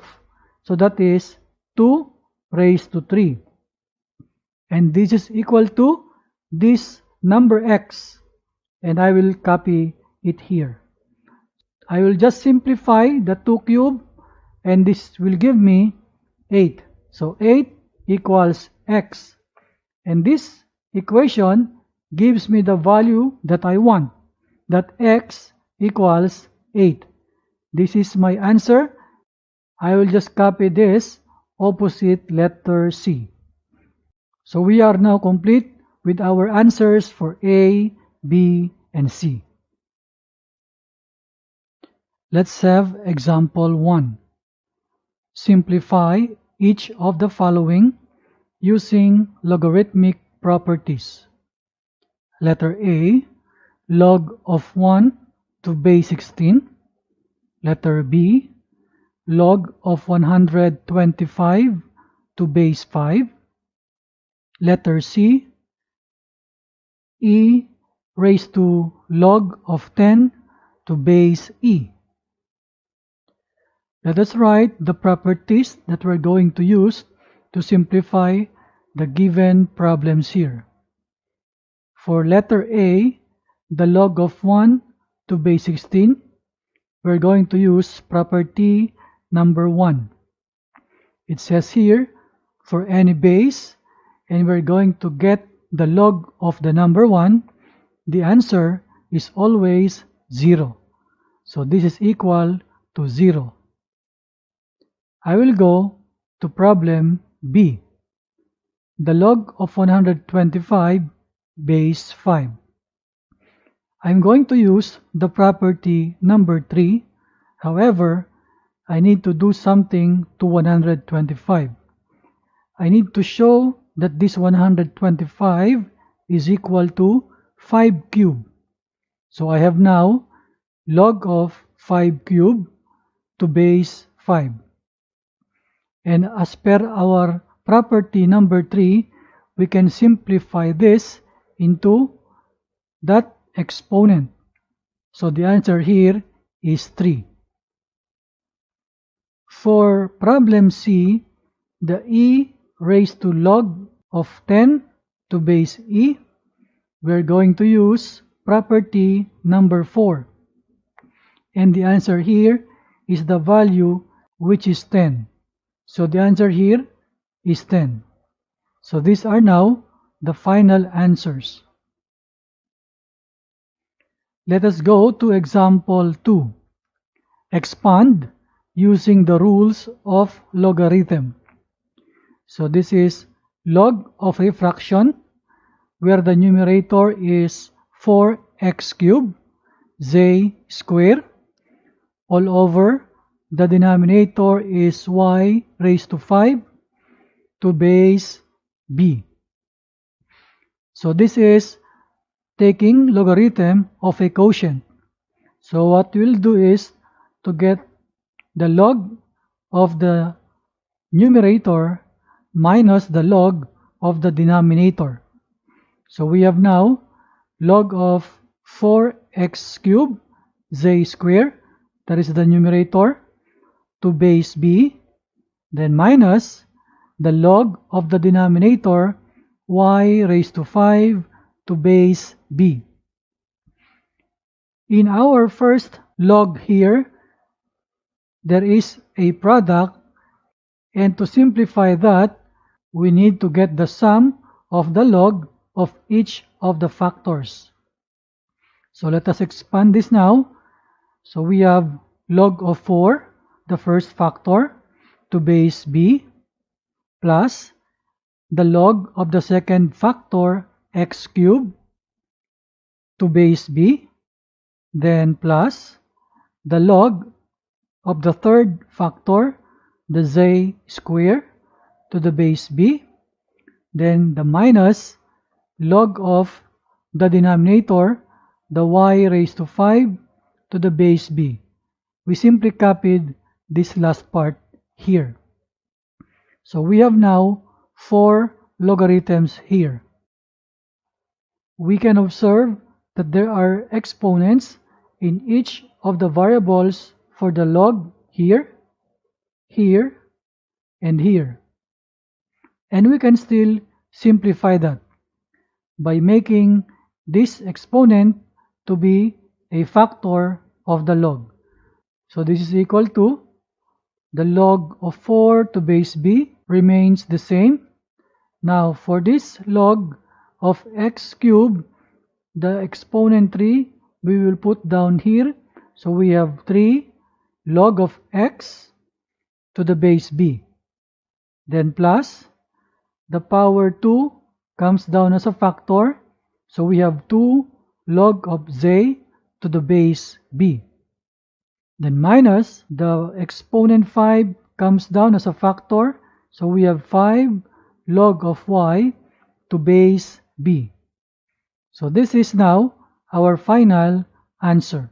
Speaker 1: so that is 2 raised to 3. And this is equal to this number x, and I will copy it here. I will just simplify the 2 cubed, and this will give me 8. So 8 equals x. And this equation gives me the value that I want, that x equals 8. This is my answer. I will just copy this opposite letter C. So we are now complete with our answers for A, B, and C. Let's have example 1. Simplify each of the following using logarithmic properties. Letter A, log of 1 to base 16. Letter B, log of 125 to base 5. Letter C, e raised to log of 10 to base e. Let us write the properties that we're going to use to simplify the given problems here. For letter A, the log of 1 to base 16, we're going to use property number 1. It says here, for any base, and we're going to get the log of the number 1, the answer is always 0. So this is equal to 0. I will go to problem B. The log of 125 base 5. I'm going to use the property number 3. However, I need to do something to 125. I need to show that this 125 is equal to 5 cubed. So I have now log of 5 cubed to base 5. And as per our property number 3, we can simplify this into that exponent. So the answer here is 3. For problem C, the e raised to log of 10 to base e, we're going to use property number 4. And the answer here is the value which is 10. So the answer here is 10. So these are now the final answers. Let us go to example 2. Expand using the rules of logarithm. So this is log of a fraction where the numerator is 4x cubed z square all over the denominator is y raised to 5 to base b. So this is taking logarithm of a quotient. So what we'll do is to get the log of the numerator minus the log of the denominator. So we have now log of 4x cubed z square, that is the numerator, to base b, then minus the log of the denominator y raised to 5 to base b. In our first log here, there is a product, and to simplify that, we need to get the sum of the log of each of the factors. So let us expand this now. So we have log of 4, the first factor, to base b, plus the log of the second factor, x cubed, to base b, then plus the log of the third factor, the z square, to the base b, then the minus log of the denominator, the y raised to 5 to the base b. We simply copied this last part here. So we have now 4 logarithms here. We can observe that there are exponents in each of the variables for the log here, here, and here. And we can still simplify that by making this exponent to be a factor of the log. So this is equal to the log of 4 to base b remains the same. Now for this log of x cubed, the exponent 3 we will put down here. So we have 3 log of x to the base b. Then plus the power 2 comes down as a factor. So we have 2 log of z to the base b. Then minus the exponent 5 comes down as a factor. So we have 5 log of y to base b. So this is now our final answer.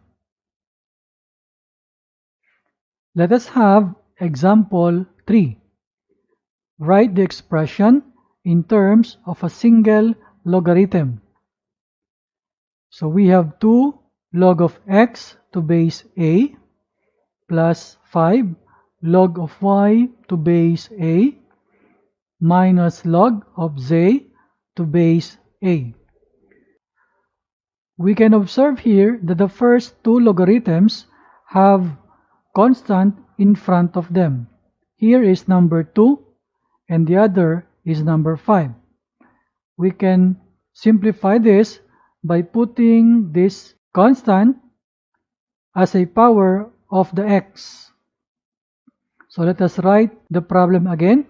Speaker 1: Let us have example 3. Write the expression in terms of a single logarithm. So we have 2 log of x to base a plus 5 log of y to base a minus log of z to base a. We can observe here that the first 2 logarithms have constant in front of them. Here is number 2 and the other is number 5. We can simplify this by putting this constant as a power of the x. So let us write the problem again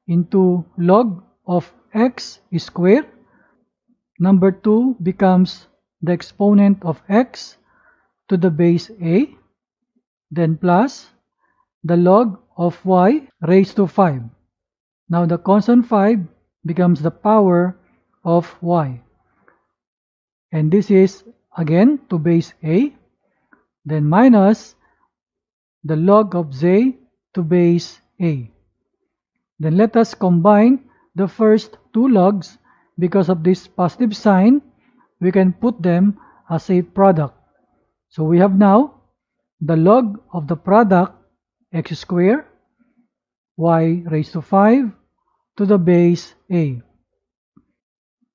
Speaker 1: into log of x squared. Number 2 becomes the exponent of x to the base a, then plus the log of y raised to 5. Now the constant 5 becomes the power of y. And this is again to base a, then minus the log of z to base a. Then let us combine the first 2 logs. Because of this positive sign, we can put them as a product. So we have now the log of the product x squared y raised to 5 to the base a.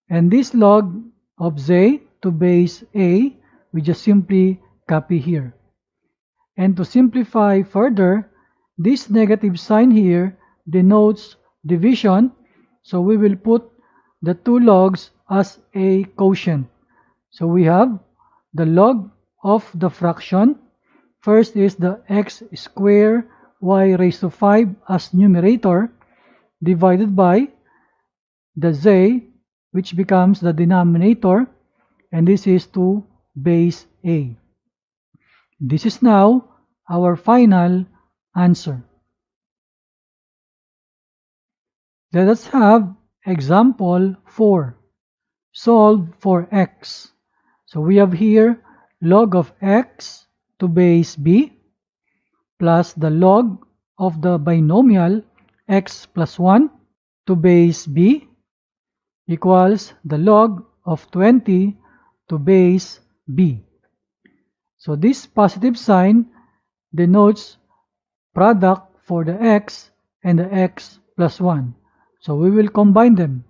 Speaker 1: And this log of z to base a, we just simply copy here. And to simplify further, this negative sign here denotes division. So we will put the 2 logs as a quotient. So we have the log of the fraction. First is the x squared y raised to 5 as numerator divided by the z, which becomes the denominator, and this is to base a. This is now our final answer. Let us have example 4. Solve for x. So we have here log of x to base b plus the log of the binomial x plus 1 to base b equals the log of 20 to base b. So this positive sign denotes product for the x and the x plus 1. So we will combine them.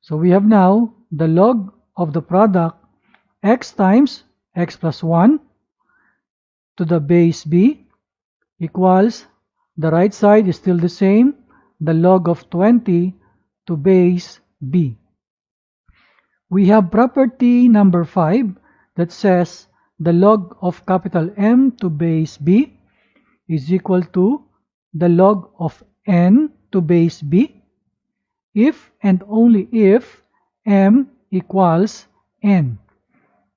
Speaker 1: So we have now the log of the product x times x plus 1 to the base b equals, the right side is still the same, the log of 20 to base b. We have property number 5 that says the log of capital M to base b is equal to the log of n to base b if and only if m equals n.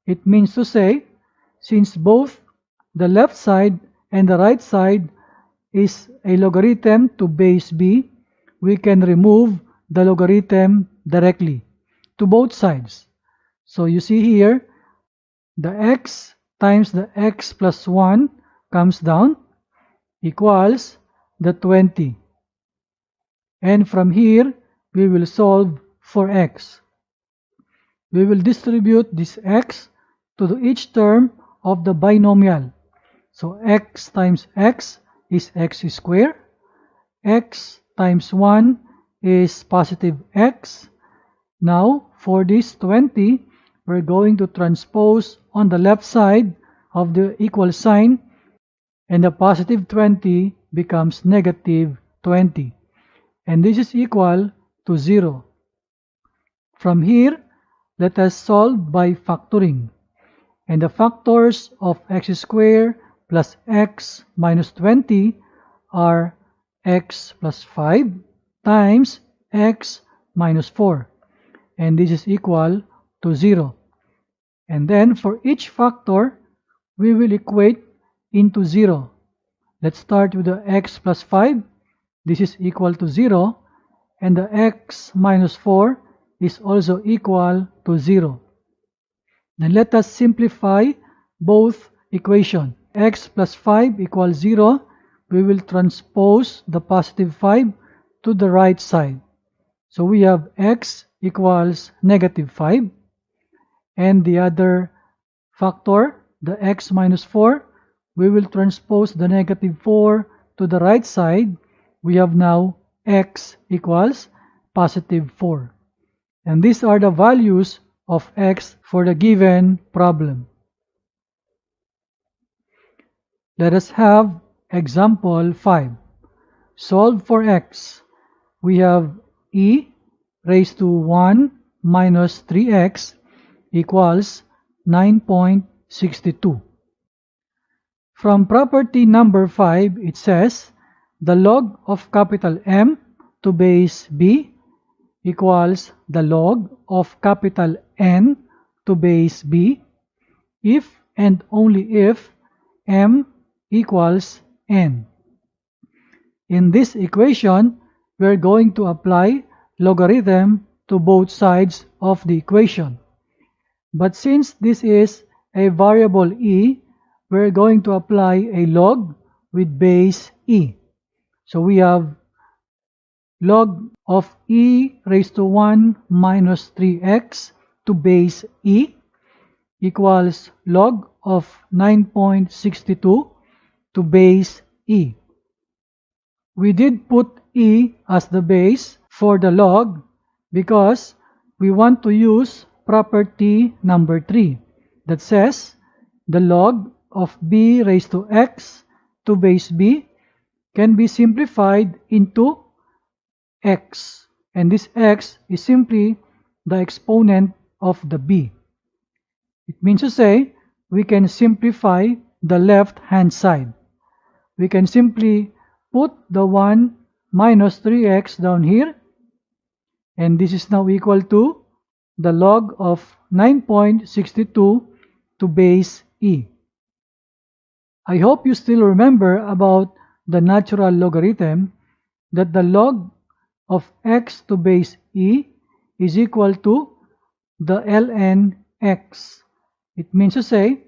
Speaker 1: It means to say, since both the left side and the right side is a logarithm to base b, we can remove the logarithm directly to both sides. So you see here, the x times the x plus 1 comes down equals the 20. And from here, we will solve for x. We will distribute this x to each term of the binomial. So x times x is x squared. X times 1 is positive x. Now, for this 20, we're going to transpose on the left side of the equal sign, and the positive 20 becomes negative 20. And this is equal to 0. From here, let us solve by factoring. And the factors of x squared plus x minus 20 are x plus 5 times x minus 4. And this is equal to 0. And then for each factor, we will equate into 0. Let's start with the x plus 5. This is equal to 0. And the x minus 4 is also equal to 0. Then let us simplify both equations. X plus 5 equals 0. We will transpose the positive 5 to the right side. So we have x equals negative 5. And the other factor, the x minus 4, we will transpose the negative 4 to the right side. We have now x equals positive 4. And these are the values of x for the given problem. Let us have example 5. Solve for x. We have e raised to 1 minus 3x equals 9.62. From property number 5, it says the log of capital M to base b equals the log of capital N to base b if and only if m equals n. In this equation, we are going to apply logarithm to both sides of the equation. But since this is a variable e, we are going to apply a log with base e. So we have log of e raised to 1 minus 3x to base e equals log of 9.62 to base e. We did put e as the base for the log because we want to use property number 3 that says the log of b raised to x to base b can be simplified into x, and this x is simply the exponent of the b. It means to say we can simplify the left hand side. We can simply put the 1 minus 3x down here, And this is now equal to the log of 9.62 to base e. I hope you still remember about the natural logarithm, that the log of x to base e is equal to the ln x. It means to say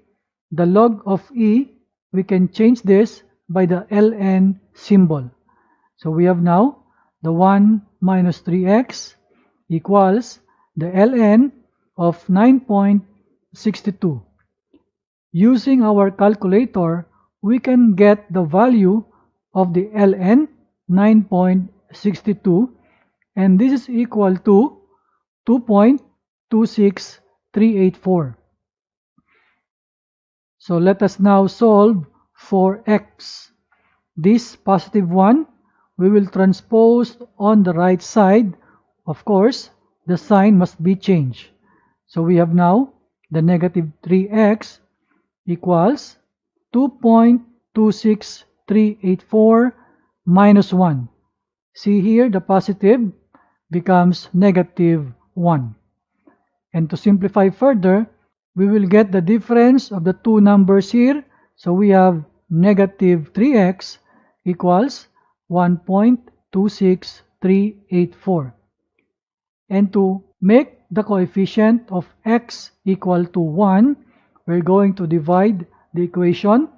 Speaker 1: the log of e, we can change this by the ln symbol. So we have now the 1 minus 3x equals the ln of 9.62. Using our calculator, we can get the value of the ln 9.62, and this is equal to 2.26384. So let us now solve for x. This positive 1 we will transpose on the right side. Of course, the sign must be changed. So we have now the negative 3x equals 2.26384 minus 1. See here, the positive becomes negative 1. And to simplify further, we will get the difference of the two numbers here. So we have negative 3x equals 1.26384. And to make the coefficient of x equal to 1, we're going to divide the equation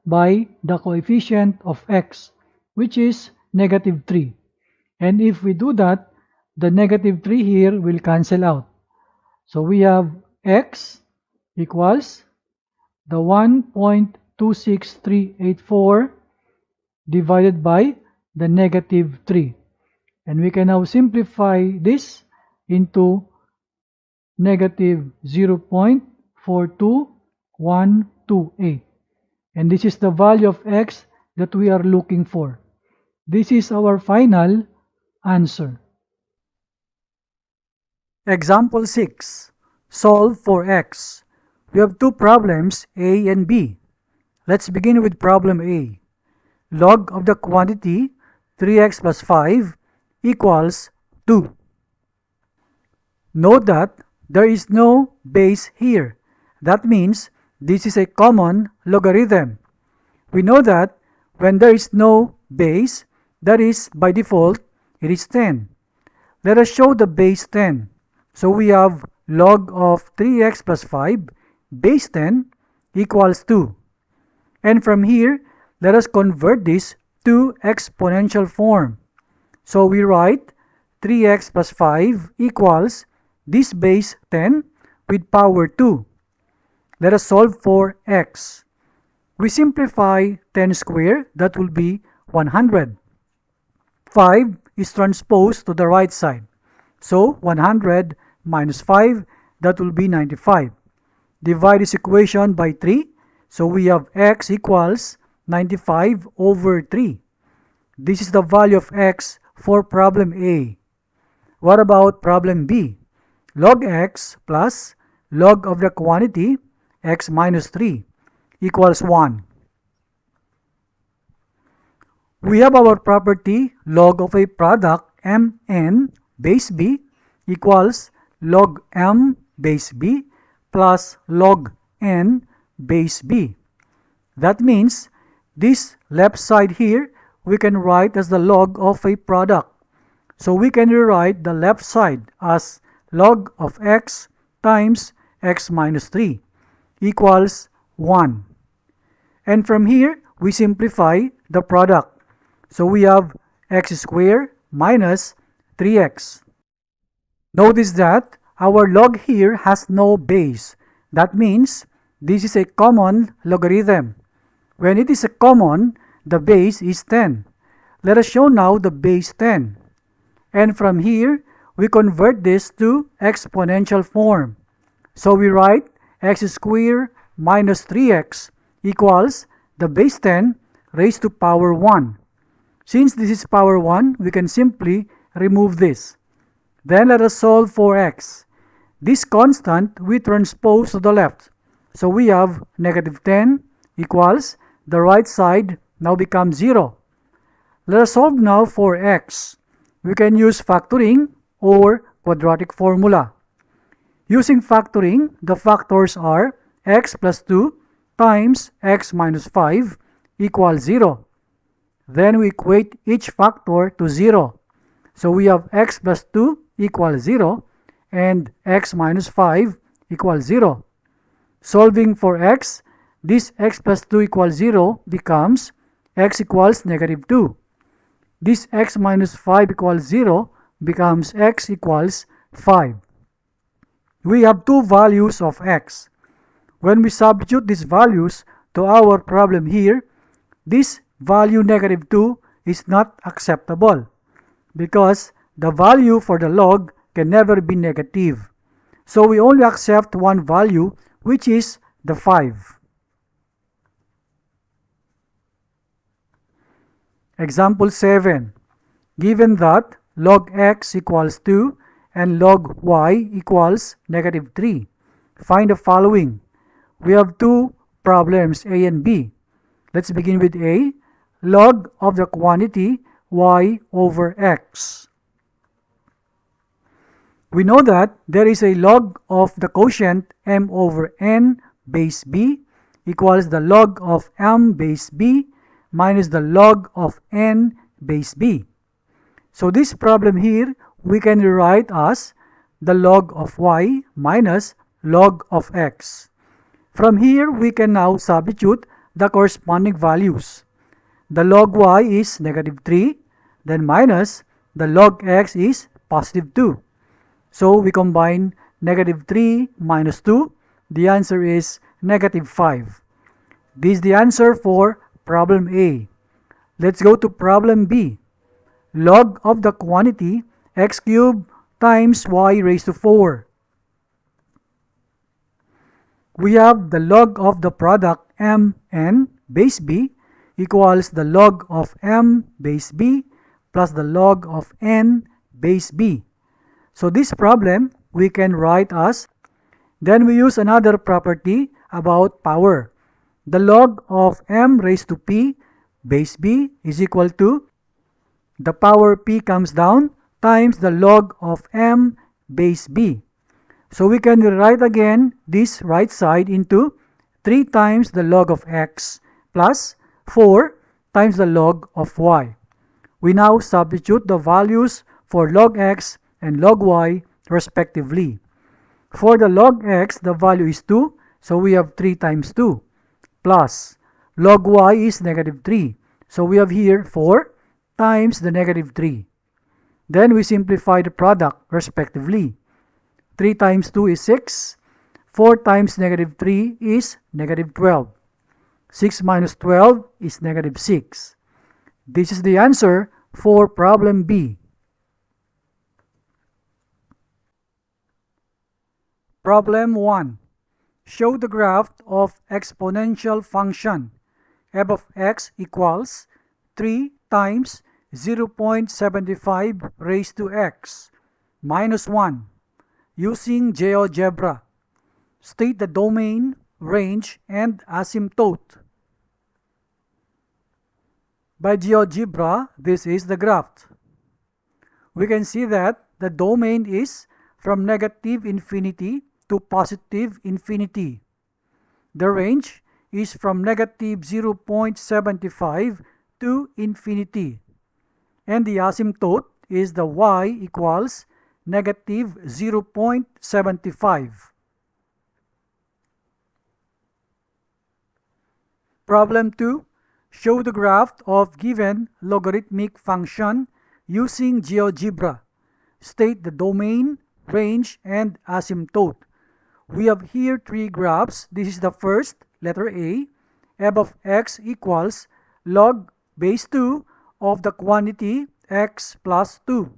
Speaker 1: by the coefficient of x, which is negative 3. And if we do that, the negative 3 here will cancel out. So we have x equals the 1.26384 divided by the negative 3. And we can now simplify this into negative 0.42128. And this is the value of x that we are looking for. This is our final answer. Example 6. Solve for x. We have two problems, A and B. Let's begin with problem A. Log of the quantity 3x plus 5 equals 2. Note that there is no base here. That means this is a common logarithm. We know that when there is no base, that is by default, it is 10. Let us show the base 10. So we have log of 3x plus 5 base 10 equals 2. And from here, let us convert this to exponential form. So we write 3x plus 5 equals this base 10 with power 2. Let us solve for x. We simplify 10 squared, that will be 100. 5 is transposed to the right side. So 100 minus 5, that will be 95. Divide this equation by 3. So we have x equals 95 over 3. This is the value of x for problem A. What about problem B? Log x plus log of the quantity x minus 3 equals 1. We have our property log of a product mn base b equals log m base b plus log n base b. That means this left side here we can write as the log of a product. So we can rewrite the left side as log of x times x minus 3 equals 1. And from here we simplify the product. So we have x squared minus 3x. Notice that our log here has no base. That means this is a common logarithm. When it is a common, the base is 10. Let us show now the base 10. And from here, we convert this to exponential form. So we write x squared minus 3x equals the base 10 raised to power 1. Since this is power 1, we can simply remove this. Then let us solve for x. This constant we transpose to the left. So we have negative 10 equals the right side now becomes 0. Let us solve now for x. We can use factoring or quadratic formula. Using factoring, the factors are x plus 2 times x minus 5 equals 0. Then we equate each factor to 0. So we have x plus 2 equals 0 and x minus 5 equals 0. Solving for x, this x plus 2 equals 0 becomes x equals negative 2. This x minus 5 equals 0 becomes x equals 5. We have two values of x. When we substitute these values to our problem here, this value negative 2 is not acceptable because the value for the log can never be negative. So we only accept one value, which is the 5. Example 7. Given that log x equals 2 and log y equals negative 3, find the following. We have two problems, A and B. Let's begin with A. Log of the quantity y over x. We know that there is a log of the quotient m over n base b equals the log of m base b minus the log of n base b. So this problem here we can rewrite as the log of y minus log of x. From here we can now substitute the corresponding values. The log y is negative 3, then minus the log x is positive 2. So we combine negative 3 minus 2. The answer is negative 5. This is the answer for problem A. Let's go to problem B. Log of the quantity x cubed times y raised to 4. We have the log of the product mn base b equals the log of m base b plus the log of n base b. So this problem we can write as, then we use another property about power. The log of m raised to p base b is equal to the power p comes down times the log of m base b. So we can rewrite again this right side into 3 times the log of x plus 4 times the log of y. We now substitute the values for log x and log y respectively. For the log x, the value is 2, so we have 3 times 2, plus log y is negative 3, so we have here 4 times the negative 3. Then we simplify the product respectively. 3 times 2 is 6, 4 times negative 3 is negative 12. 6 minus 12 is negative 6. This is the answer for problem B. Problem 1. Show the graph of exponential function f of x equals 3 times 0.75 raised to x minus 1 using GeoGebra. State the domain, range, and asymptote. By GeoGebra, this is the graph. We can see that the domain is from negative infinity to positive infinity. The range is from negative 0.75 to infinity. And the asymptote is the y equals negative 0.75. Problem 2. Show the graph of given logarithmic function using GeoGebra. State the domain, range, and asymptote. We have here 3 graphs. This is the first, letter A. F of x equals log base 2 of the quantity x plus 2.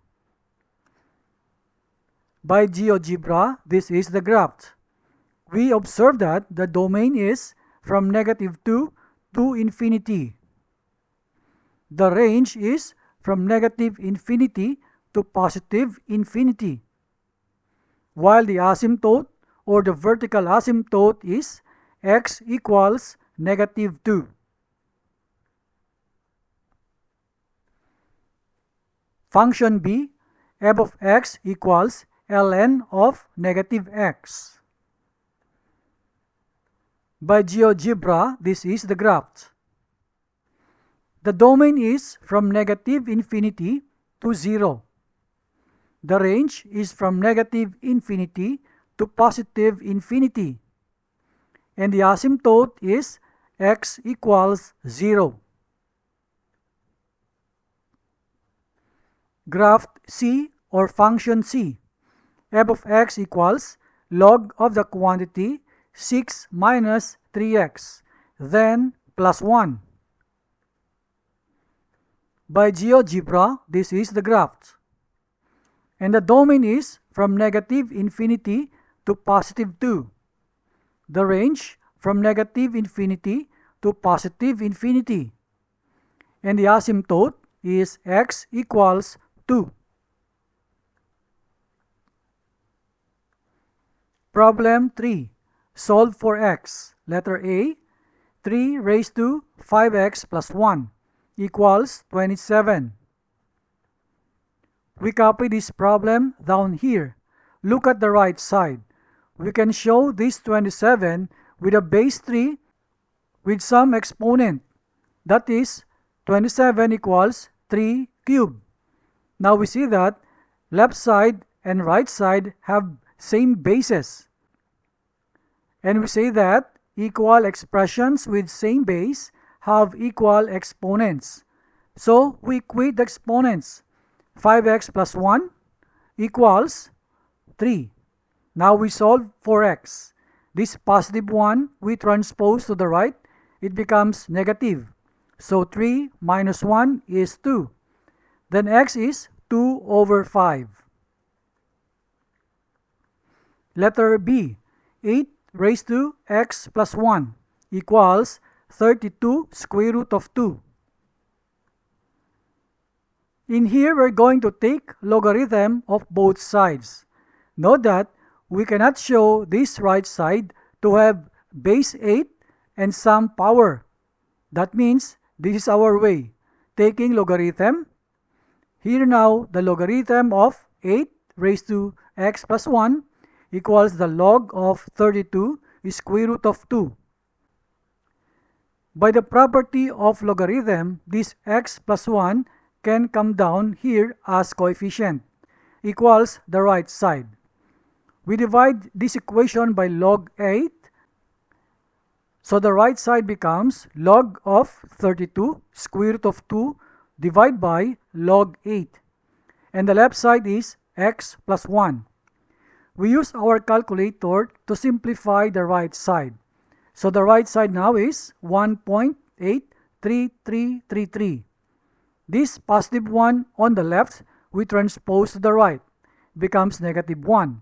Speaker 1: By GeoGebra, this is the graph. We observe that the domain is from negative 2 to infinity. The range is from negative infinity to positive infinity. While the asymptote or the vertical asymptote is x equals negative 2. Function B, f of x equals ln of negative x. By GeoGebra, this is the graph. The domain is from negative infinity to 0. The range is from negative infinity to positive infinity. And the asymptote is x equals 0. Graph C or function C. F of x equals log of the quantity 6 minus 3x, then plus 1. By GeoGebra, this is the graph. And the domain is from negative infinity to positive 2. The range from negative infinity to positive infinity. And the asymptote is x equals 2. Problem 3. Solve for x. Letter A, 3 raised to 5x plus 1 equals 27. We copy this problem down here. Look at the right side. We can show this 27 with a base 3 with some exponent. That is, 27 equals 3 cubed. Now we see that left side and right side have same bases. And we say that equal expressions with same base have equal exponents. So we equate the exponents. 5x plus 1 equals 3. Now we solve for x. This positive 1 we transpose to the right. It becomes negative. So 3 minus 1 is 2. Then x is 2 over 5. Letter B. 8 raised to x plus 1 equals 32 square root of 2. In here, we're going to take logarithm of both sides. Note that we cannot show this right side to have base 8 and some power. That means this is our way, taking logarithm. Here now, the logarithm of 8 raised to x plus 1 equals the log of 32 square root of 2. By the property of logarithm, this x plus 1 can come down here as coefficient, equals the right side. We divide this equation by log 8. So the right side becomes log of 32 square root of 2 divided by log 8. And the left side is x plus 1. We use our calculator to simplify the right side. So the right side now is 1.83333. This positive 1 on the left we transpose to the right, becomes negative 1.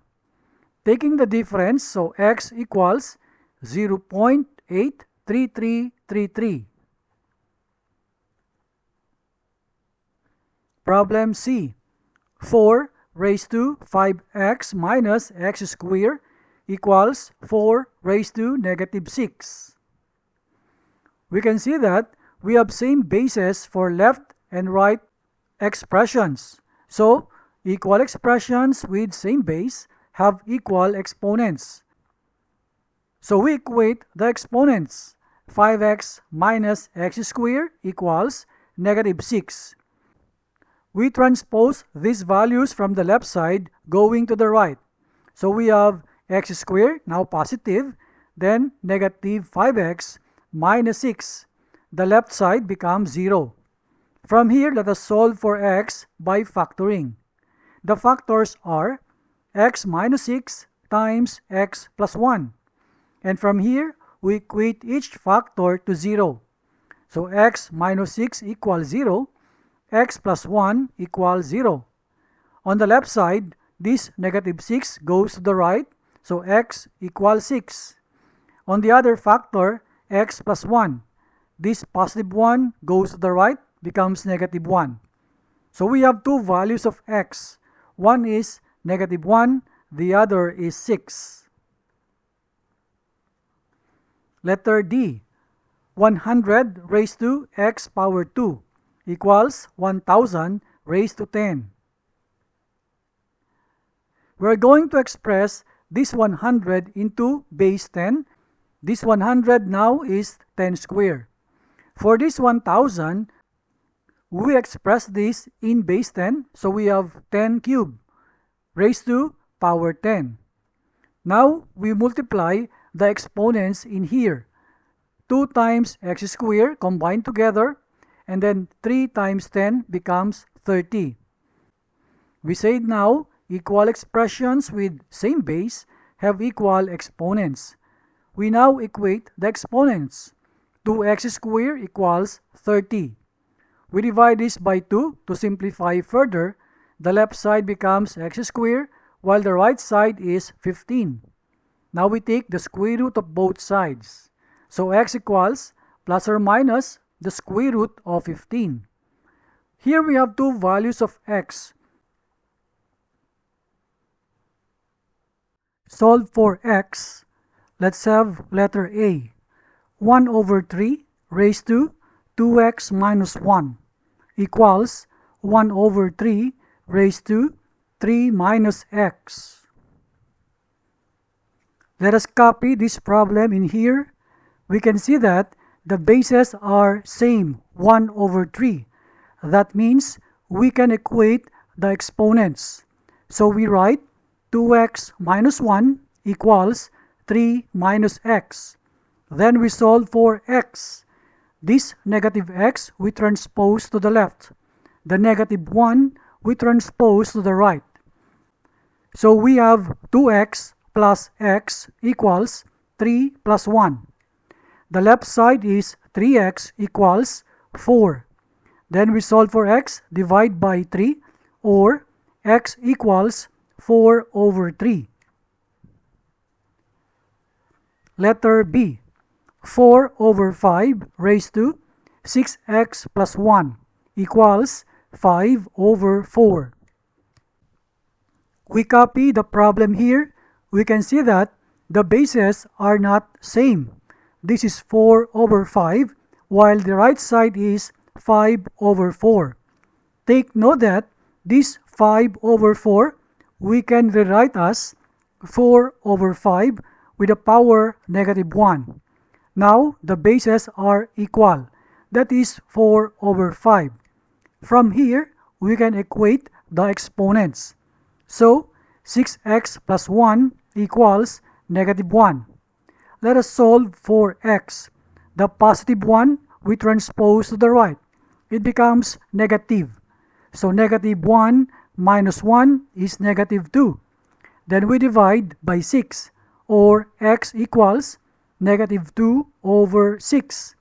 Speaker 1: Taking the difference, so x equals 0.83333. Problem C. 4 raised to 5x minus x squared equals 4 raised to negative 6. We can see that we have same bases for left and right expressions. So, equal expressions with same base have equal exponents. So we equate the exponents. 5x minus x squared equals negative 6. We transpose these values from the left side going to the right. So we have x squared, now positive, then negative 5x minus 6. The left side becomes 0. From here, let us solve for x by factoring. The factors are x minus 6 times x plus 1. And from here, we equate each factor to 0. So x minus 6 equals 0. X plus 1 equals 0. On the left side, this negative 6 goes to the right, so x equals 6. On the other factor, x plus 1, this positive 1 goes to the right, becomes negative 1. So we have two values of x. One is negative 1, the other is 6. Letter D. 100 raised to x power 2 equals 1000 raised to 10. we're going to express this 100 into base 10. This 100 now is 10 squared. For this 1000, we express this in base 10, so we have 10 cubed raised to power 10. Now we multiply the exponents in here. 2 times x squared combined together, and then 3 times 10 becomes 30. We said now equal expressions with same base have equal exponents. We now equate the exponents. 2x squared equals 30. We divide this by 2 to simplify further. The left side becomes x squared while the right side is 15. Now we take the square root of both sides. So x equals plus or minus the square root of 15. Here we have two values of x. Solve for x. Let's have letter A. 1 over 3 raised to 2x minus 1 equals 1 over 3 raised to 3 minus x. Let us copy this problem in here. We can see that the bases are same, 1 over 3. That means we can equate the exponents. So we write 2x minus 1 equals 3 minus x. Then we solve for x. This negative x we transpose to the left. The negative 1 we transpose to the right. So we have 2x plus x equals 3 plus 1. The left side is 3x equals 4. Then we solve for x, divide by 3, or x equals 4 over 3. Letter B. 4 over 5 raised to 6x plus 1 equals 5 over 4. We copy the problem here. We can see that the bases are not same. This is 4 over 5 while the right side is 5 over 4. Take note that this 5 over 4 we can rewrite as 4 over 5 with a power negative 1. Now the bases are equal. That is 4 over 5. From here, we can equate the exponents. So 6x plus 1 equals negative 1. Let us solve for x. The positive 1 we transpose to the right. It becomes negative. So negative 1 minus 1 is negative 2. Then we divide by 6, or x equals negative 2 over 6,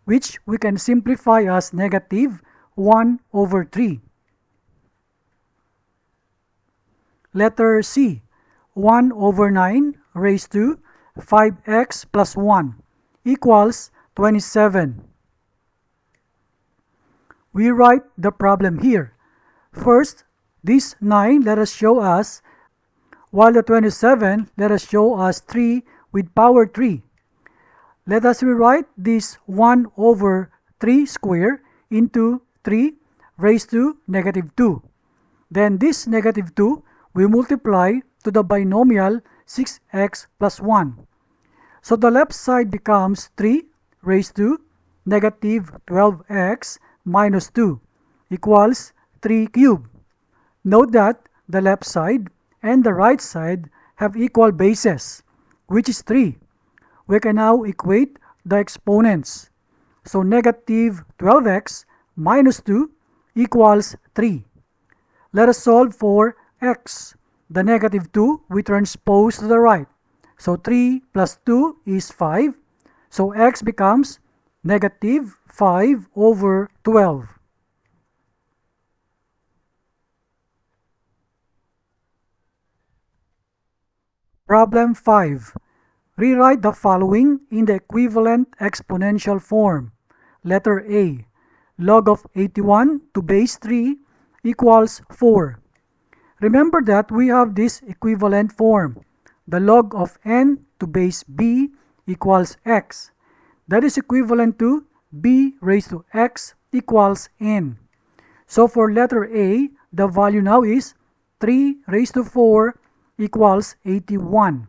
Speaker 1: which we can simplify as negative 1 over 3. Letter C. 1 over 9 raised to 5x plus 1 equals 27. We write the problem here. First, this 9 let us show us, while the 27 let us show us 3 with power 3. Let us rewrite this 1 over 3 square into 3 raised to negative 2. Then this negative 2 we multiply to the binomial 6x plus 1. So the left side becomes 3 raised to negative 12x minus 2 equals 3 cubed. Note that the left side and the right side have equal bases, which is 3. We can now equate the exponents. So negative 12x minus 2 equals 3. Let us solve for x. The negative 2 we transpose to the right. So 3 plus 2 is 5. So x becomes negative 5 over 12. Problem 5. Rewrite the following in the equivalent exponential form. Letter A. Log of 81 to base 3 equals 4. Remember that we have this equivalent form. The log of n to base b equals x. That is equivalent to b raised to x equals n. So for letter A, the value now is 3 raised to 4 equals 81.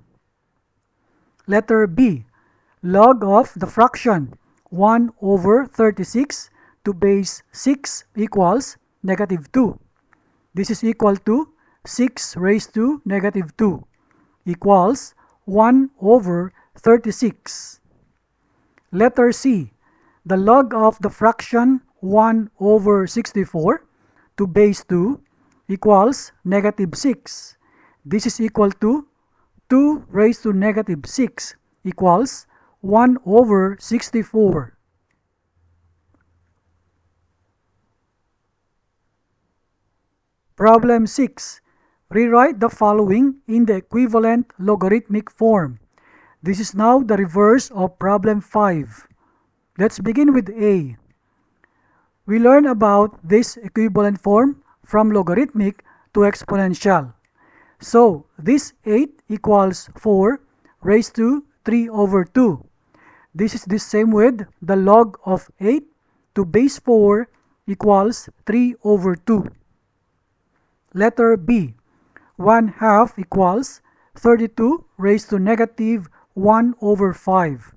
Speaker 1: Letter B, log of the fraction 1 over 36 to base 6 equals negative 2. This is equal to 6 raised to negative 2 equals 1 over 36. Letter C, the log of the fraction 1 over 64 to base 2 equals negative 6. This is equal to 2 raised to negative 6 equals 1 over 64. Problem 6. Rewrite the following in the equivalent logarithmic form. This is now the reverse of problem 5. Let's begin with A. We learn about this equivalent form from logarithmic to exponential. So, this 8 equals 4 raised to 3 over 2. This is the same with the log of 8 to base 4 equals 3 over 2. Letter B, 1/2 equals 32 raised to negative 1 over 5.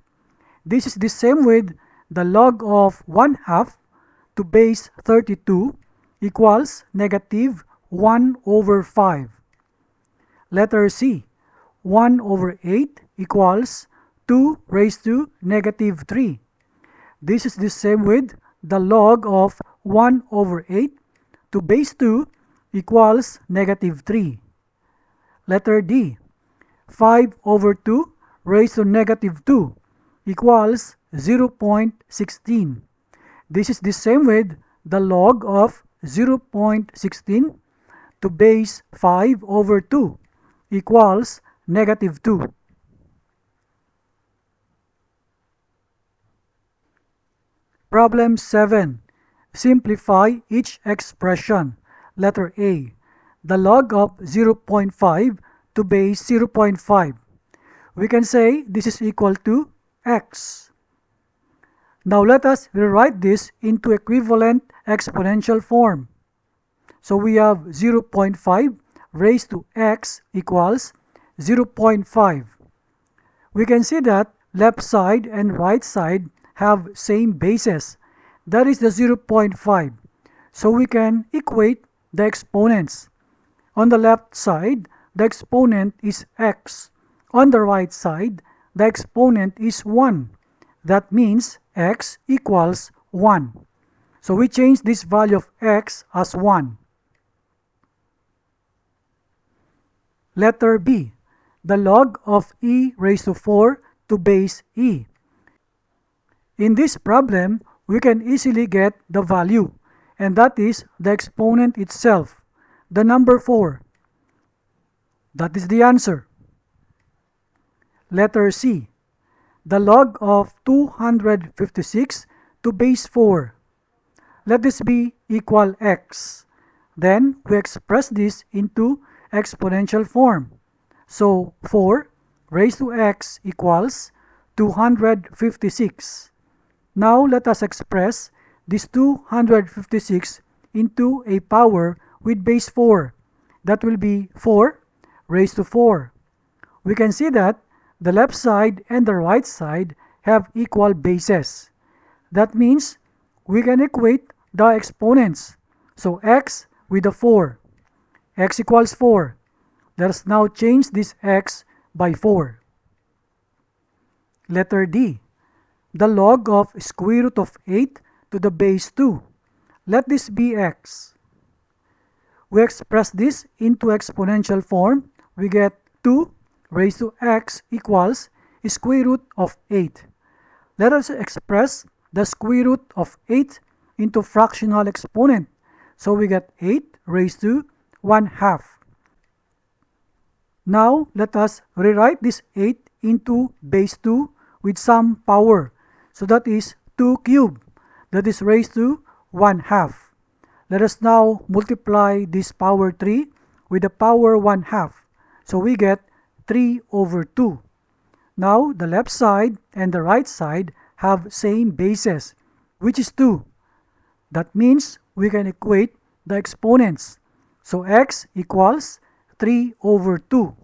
Speaker 1: This is the same with the log of 1/2 to base 32 equals negative 1 over 5. Letter C, 1 over 8 equals 2 raised to negative 3. This is the same with the log of 1 over 8 to base 2 equals negative 3. Letter D, 5 over 2 raised to negative 2 equals 0.16. This is the same with the log of 0.16 to base 5 over 2 equals negative 2. Problem 7. Simplify each expression. Letter A, the log of 0.5 to base 0.5. We can say this is equal to x. Now let us rewrite this into equivalent exponential form. So we have 0.5 raised to x equals 0.5. We can see that left side and right side have same bases. That is the 0.5. So we can equate the exponents. On the left side, the exponent is x. On the right side, the exponent is 1. That means x equals 1. So we change this value of x as 1. Letter B, the log of e raised to 4 to base e. In this problem, we can easily get the value, and that is the exponent itself, the number 4. That is the answer. Letter C, the log of 256 to base 4. Let this be equal x. Then we express this into exponential form. So 4 raised to x equals 256. Now let us express this 256 into a power with base 4. That will be 4 raised to 4. We can see that the left side and the right side have equal bases. That means we can equate the exponents. So x with the 4. X equals 4. Let us now change this x by 4. Letter D, the log of square root of 8 to the base 2. Let this be x. We express this into exponential form. We get 2 raised to x equals square root of 8. Let us express the square root of 8 into fractional exponent. So we get 8 raised to 1/2. Now let us rewrite this 8 into base 2 with some power. So that is 2 cubed. That is raised to 1/2. Let us now multiply this power 3 with the power 1/2. So we get 3 over 2. Now the left side and the right side have same bases, which is 2. That means we can equate the exponents. So x equals 3 over 2.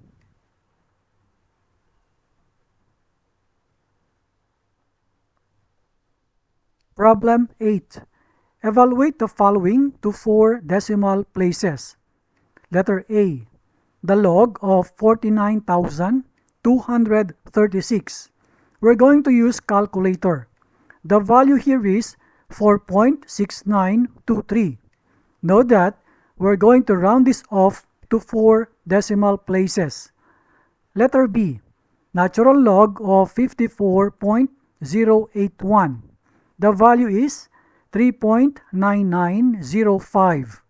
Speaker 1: Problem 8. Evaluate the following to 4 decimal places. Letter A. The log of 49,236. We're going to use calculator. The value here is 4.6923. Note that we're going to round this off to 4 decimal places. Letter B. Natural log of 54.081. The value is 3.9905.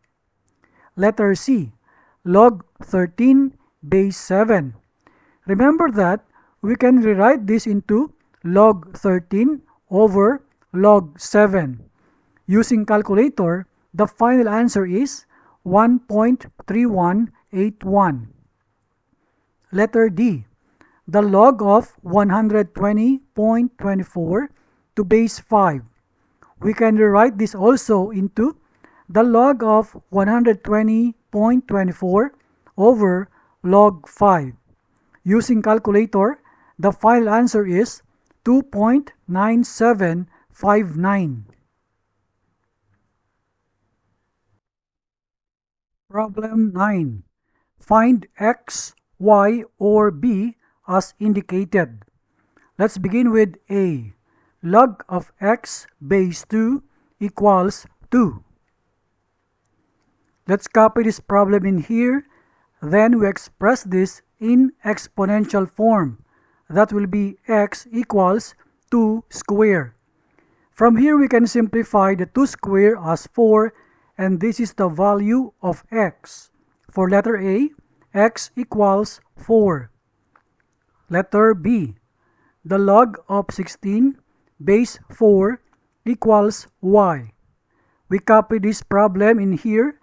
Speaker 1: Letter C. Log 13 base 7. Remember that we can rewrite this into log 13 over log 7. Using calculator, the final answer is 1.3181. Letter D. The log of 120.24 to base 5. We can rewrite this also into the log of 120.24 over log 5. Using calculator, the final answer is 2.9759. Problem 9. Find x, y, or b as indicated. Let's begin with A. Log of x base 2 equals 2. Let's copy this problem in here. Then we express this in exponential form. That will be x equals 2 square. From here we can simplify the 2 square as 4, and this is the value of x. For letter A, x equals 4. Letter B. The log of 16 base 4 equals y. We copy this problem in here.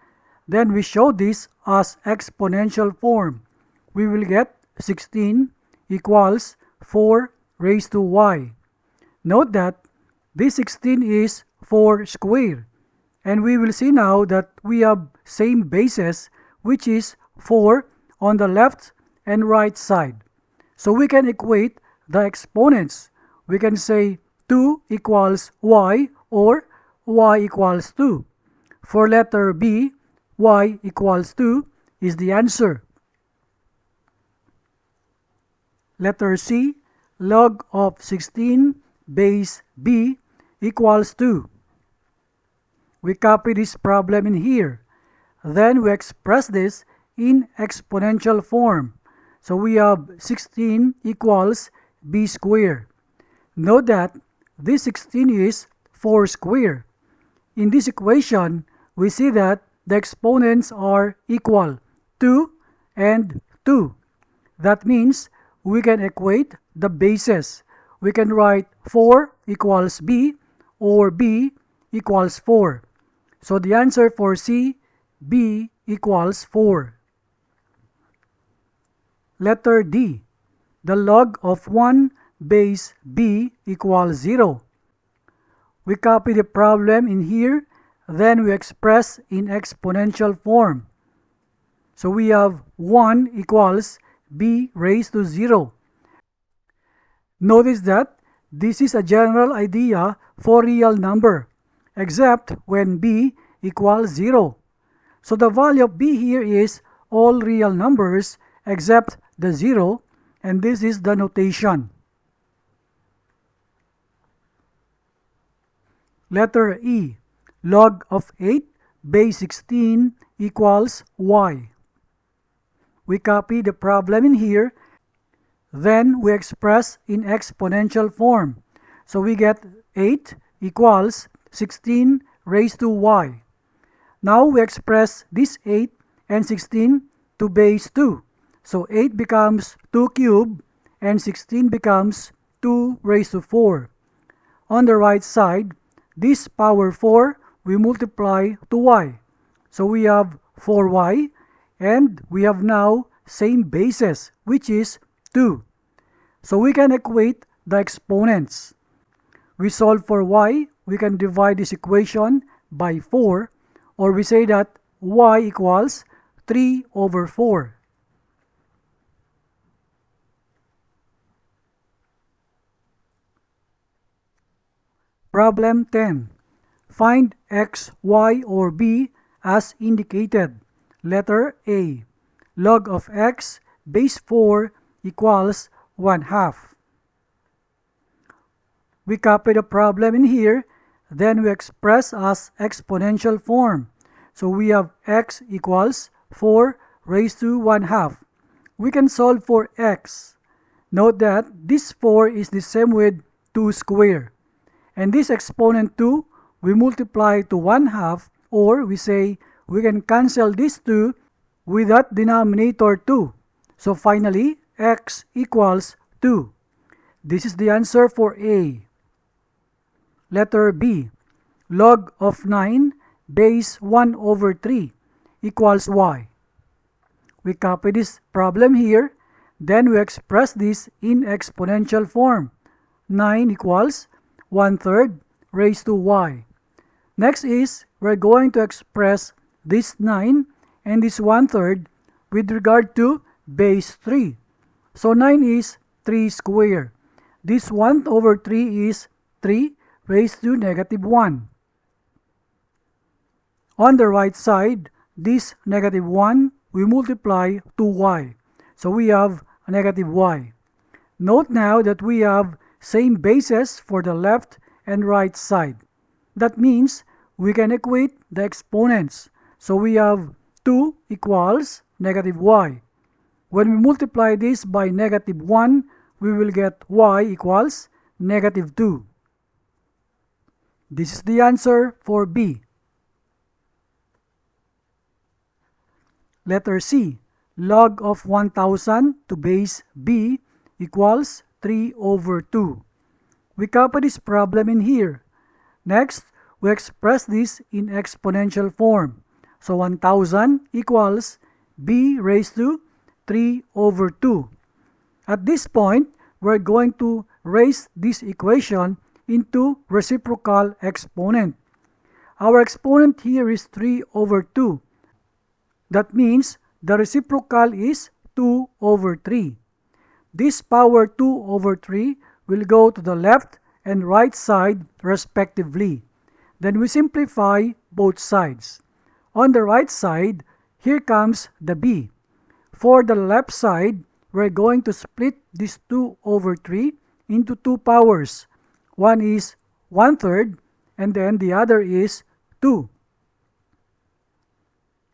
Speaker 1: Then we show this as exponential form. We will get 16 equals 4 raised to y. Note that this 16 is 4 square. And we will see now that we have same bases, which is 4 on the left and right side. So we can equate the exponents. We can say 2 equals y or y equals 2. For letter B, y equals 2 is the answer. Letter C. Log of 16 base b equals 2. We copy this problem in here. Then we express this in exponential form. So we have 16 equals b square. Note that this 16 is 4 square. In this equation, we see that the exponents are equal, 2 and 2. That means we can equate the bases. We can write 4 equals b or b equals 4. So the answer for C, b equals 4. Letter D. The log of 1 base b equals 0. We copy the problem in here, then we express in exponential form. So we have 1 equals b raised to 0. Notice that this is a general idea for real number, except when b equals 0. So the value of b here is all real numbers except the 0, and this is the notation. Letter E. Log of 8 base 16 equals y. We copy the problem in here, then we express in exponential form. So we get 8 equals 16 raised to y. Now we express this 8 and 16 to base 2. So 8 becomes 2 cubed and 16 becomes 2 raised to 4. On the right side, this power 4 we multiply to y. So we have 4y, and we have now same basis, which is 2. So we can equate the exponents. We solve for y, we can divide this equation by 4, or we say that y equals 3 over 4. Problem 10. Find x, y, or b as indicated. Letter A. Log of x base 4 equals 1/2. We copy the problem in here, then we express as exponential form. So we have x equals 4 raised to 1/2. We can solve for x. Note that this 4 is the same with 2 square. And this exponent 2, we multiply to 1/2, or we say we can cancel this 2 with that denominator 2. So finally, x equals 2. This is the answer for A. Letter B. Log of 9 base 1/3 equals y. We copy this problem here, then we express this in exponential form. 9 equals 1/3 raised to y. Next is, we're going to express this 9 and this 1/3 with regard to base 3. So 9 is 3 square. This 1/3 is 3 raised to -1. On the right side, this -1 we multiply to y. So we have a -y. Note now that we have same bases for the left and right side. That means we can equate the exponents. So we have 2 equals -y. When we multiply this by -1, we will get y equals -2. This is the answer for B. Letter C. Log of 1000 to base b equals 3/2. We copy this problem in here. Next, we express this in exponential form. So 1000 equals b raised to 3/2. At this point, we're going to raise this equation into reciprocal exponent. Our exponent here is 3/2. That means the reciprocal is 2/3. This power 2/3 will go to the left and right side respectively. Then we simplify both sides. On the right side, here comes the b. For the left side, we're going to split this 2/3 into two powers. One is 1/3 and then the other is 2.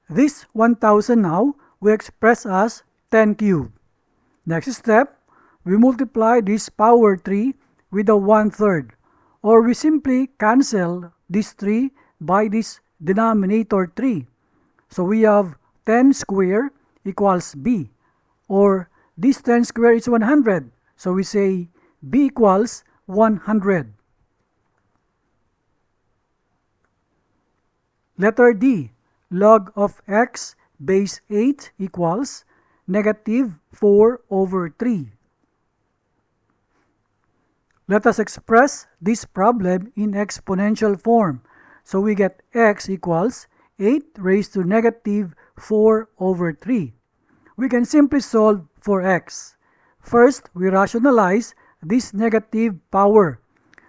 Speaker 1: This 1000 now we express as 10 cubed. Next step, we multiply this power 3 with a 1/3, or we simply cancel this 3 by this denominator 3. So we have 10 square equals b, or this 10 square is 100. So we say b equals 100. Letter D. Log of x base 8 equals -4/3. Let us express this problem in exponential form. So we get x equals 8 raised to -4/3. We can simply solve for x. First, we rationalize this negative power.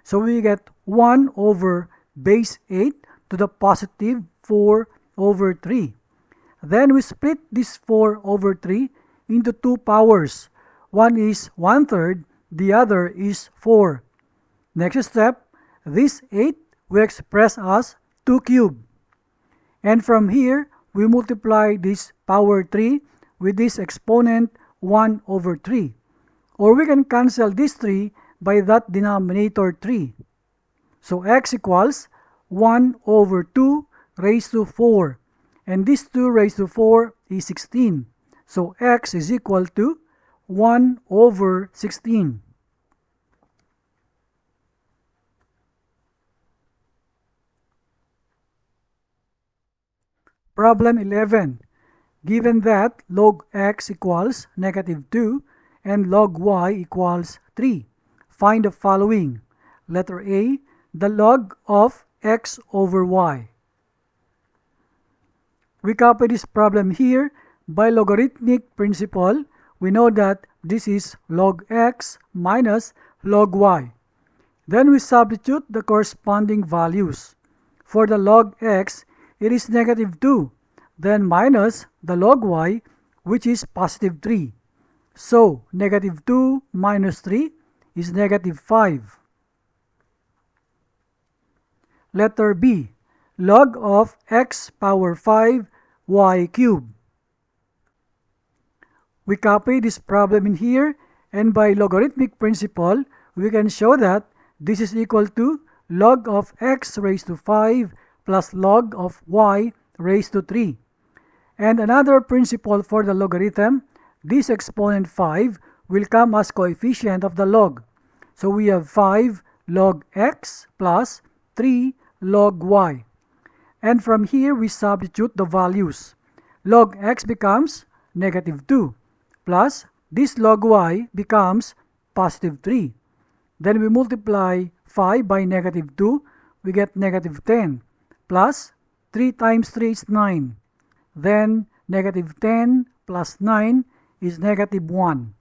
Speaker 1: So we get 1 over base 8 to the positive 4/3. Then we split this 4/3 into two powers. One is 1/3, the other is 4. Next step, this 8 we express as 2 cubed. And from here, we multiply this power 3 with this exponent 1/3. Or we can cancel this 3 by that denominator 3. So x equals 1/2 raised to 4. And this 2 raised to 4 is 16. So x is equal to 1/16. Problem 11. Given that log x equals -2 and log y equals 3, find the following. Letter A, the log of x over y. We copy this problem here. By logarithmic principle, we know that this is log x minus log y. Then we substitute the corresponding values. For the log x, it is negative 2, then minus the log y, which is positive 3. So, negative 2 minus 3 is negative 5. Letter B, log of x power 5 y cubed. We copy this problem in here, and by logarithmic principle, we can show that this is equal to log of x raised to 5 plus log of y raised to 3. And another principle for the logarithm, this exponent 5 will come as coefficient of the log. So we have 5 log x plus 3 log y. And from here we substitute the values. Log x becomes negative 2 plus this log y becomes positive 3. Then we multiply 5 by negative 2, we get negative 10 plus 3 times 3 is 9. Then negative 10 plus 9 is negative 1.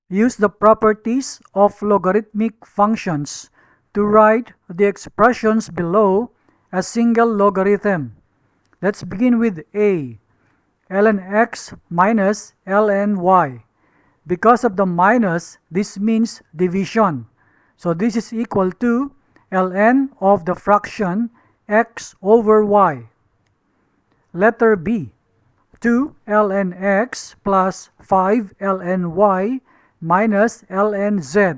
Speaker 1: Use the properties of logarithmic functions to write the expressions below a single logarithm. Let's begin with A, ln x minus ln y. Because of the minus, this means division. So this is equal to ln of the fraction x over y. Letter B, 2 ln x plus 5 ln y minus ln z.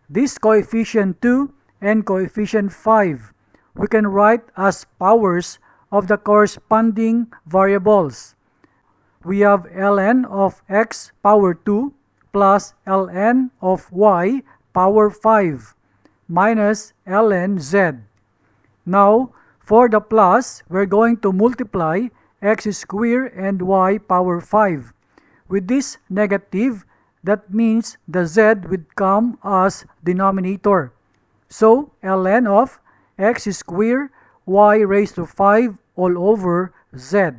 Speaker 1: This coefficient 2 and coefficient 5 we can write as powers of the corresponding variables. We have ln of x power 2 plus ln of y power 5 minus ln z. Now, for the plus, we're going to multiply x squared and y power 5. With this negative, that means the z would come as denominator. So, ln of x squared y raised to 5 all over z.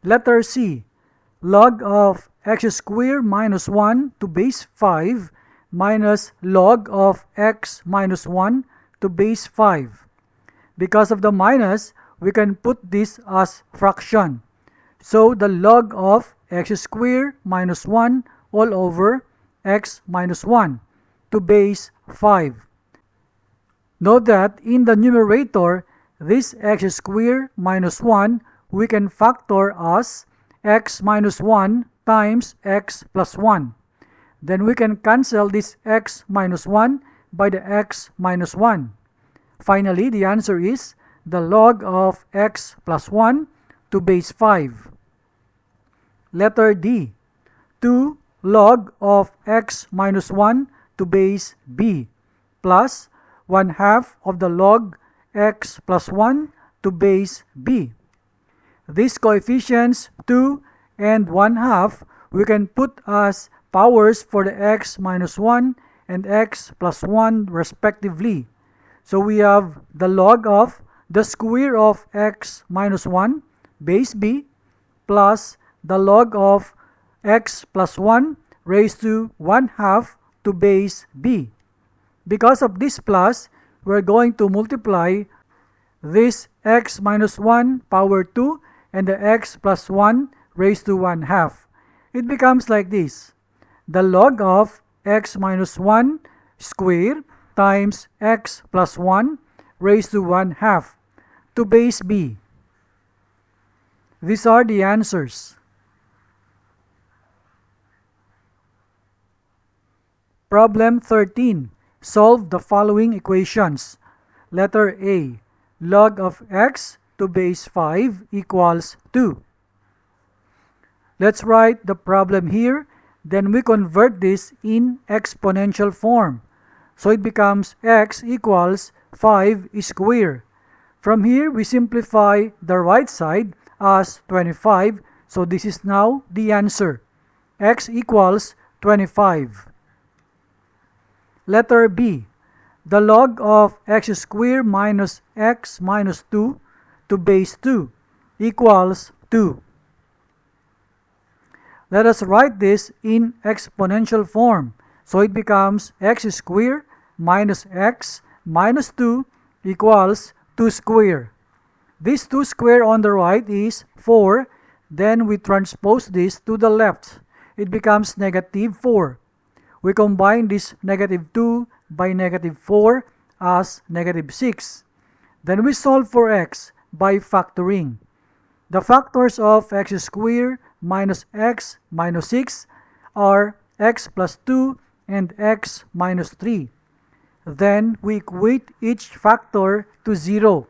Speaker 1: Letter C, log of x squared minus 1 to base 5 minus log of x minus 1 to base 5. Because of the minus, we can put this as fraction. So the log of x squared minus 1 all over x minus 1 to base 5. Note that in the numerator, this x squared minus 1 we can factor as x minus 1 times x plus 1. Then we can cancel this x minus 1 by the x minus 1. Finally, the answer is the log of x plus 1 to base 5. Letter D, 2 log of x minus 1 to base b plus 1/2 of the log x plus 1 to base b. These coefficients 2 and 1/2 we can put as powers for the x minus 1 and x plus 1 respectively. So we have the log of the square of x minus 1 base b plus the log of x plus 1 raised to 1/2 to base b. Because of this plus, we're going to multiply this x minus 1 power 2 and the x plus 1 raised to 1/2. It becomes like this. The log of x minus 1 squared times x plus 1 raised to 1/2 to base b. These are the answers. Problem 13. Solve the following equations. Letter A, log of x to base 5 equals 2. Let's write the problem here, then we convert this in exponential form. So it becomes x equals 5 squared. From here, we simplify the right side as 25, so this is now the answer. X equals 25. Letter B, the log of x squared minus x minus 2 to base 2 equals 2. Let us write this in exponential form. So it becomes x squared minus x minus 2 equals 2 squared. This 2 squared on the right is 4. Then we transpose this to the left. It becomes negative 4. We combine this negative 2 by negative 4 as negative 6. Then we solve for x by factoring. The factors of x squared minus x minus 6 are x plus 2 and x minus 3. Then we equate each factor to 0.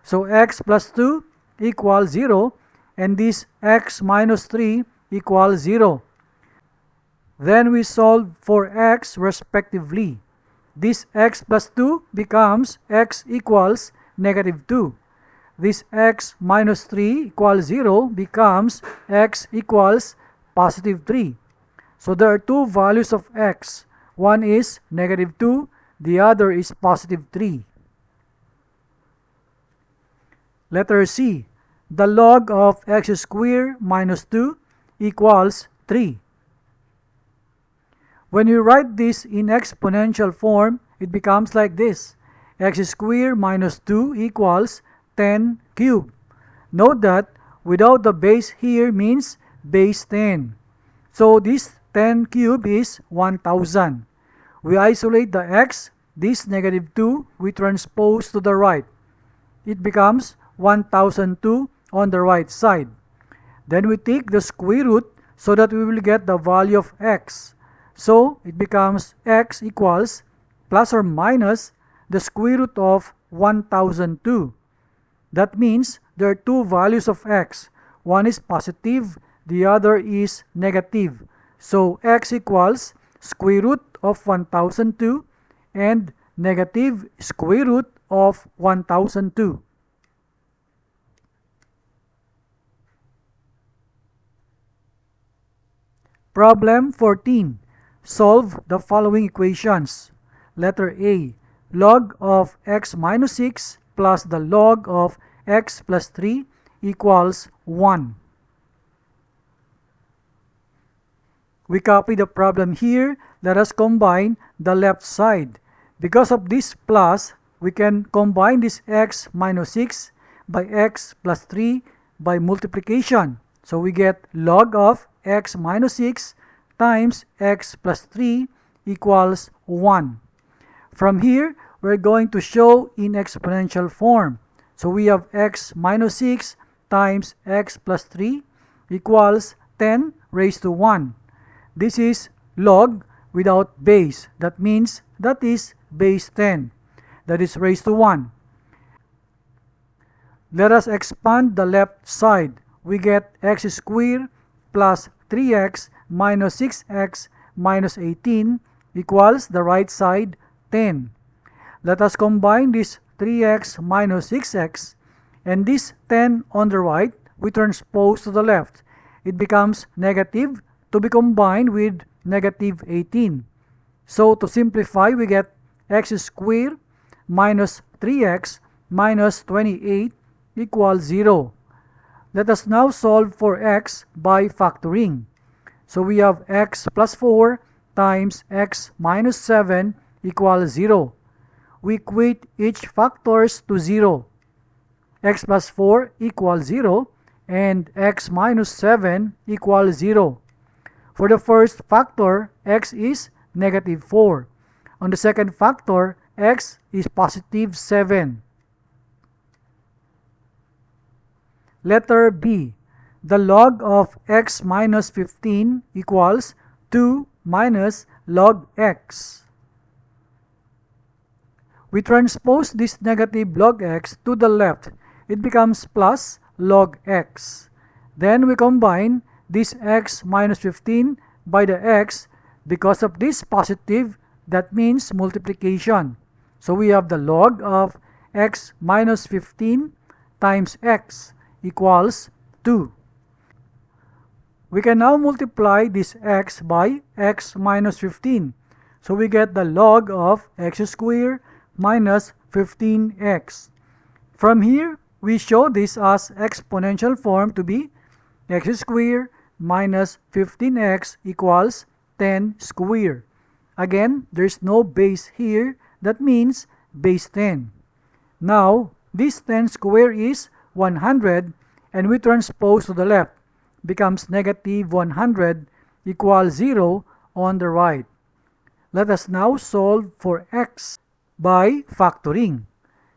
Speaker 1: So x plus 2 equals 0 and this x minus 3 equals 0. Then we solve for x respectively. This x plus 2 becomes x equals negative 2. This x minus 3 equals 0 becomes x equals positive 3. So there are two values of x. One is negative 2, the other is positive 3. Letter C. The log of x squared minus 2 equals 3. When you write this in exponential form, it becomes like this. X squared minus 2 equals 10 cubed. Note that without the base here means base 10. So this 10 cubed is 1000. We isolate the x, this negative 2, we transpose to the right. It becomes 1002 on the right side. Then we take the square root so that we will get the value of x. So it becomes x equals plus or minus the square root of 1002. That means there are two values of x. One is positive, the other is negative. So x equals square root of 1002 and negative square root of 1002. Problem 14. Solve the following equations. Letter A. Log of x minus 6 plus the log of x plus 3 equals 1. We copy the problem here. Let us combine the left side. Because of this plus, we can combine this x minus 6 by x plus 3 by multiplication. So we get log of x minus 6 times x plus 3 equals 1. From here, we're going to show in exponential form. So we have x minus 6 times x plus 3 equals 10 raised to 1. This is log without base. That means that is base 10. That is raised to 1. Let us expand the left side. We get x squared plus 3x minus 6x minus 18 equals the right side 10. Let us combine this 3x minus 6x and this 10 on the right we transpose to the left. It becomes negative to be combined with negative 18. So to simplify, we get x squared minus 3x minus 28 equals 0. Let us now solve for x by factoring. So we have x plus 4 times x minus 7 equals 0. We equate each factors to 0. X plus 4 equals 0 and x minus 7 equals 0. For the first factor, x is negative 4. On the second factor, x is positive 7. Letter B. The log of x minus 15 equals 2 minus log x. We transpose this negative log x to the left. It becomes plus log x. Then we combine this x minus 15 by the x. Because of this positive, that means multiplication. So we have the log of x minus 15 times x equals 2. We can now multiply this x by x minus 15. So we get the log of x squared minus 15x. From here, we show this as exponential form to be x squared minus 15x equals 10 square. Again, there's no base here. That means base 10. Now, this 10 square is 100, and we transpose to the left. Becomes negative 100 equals 0 on the right. Let us now solve for x by factoring.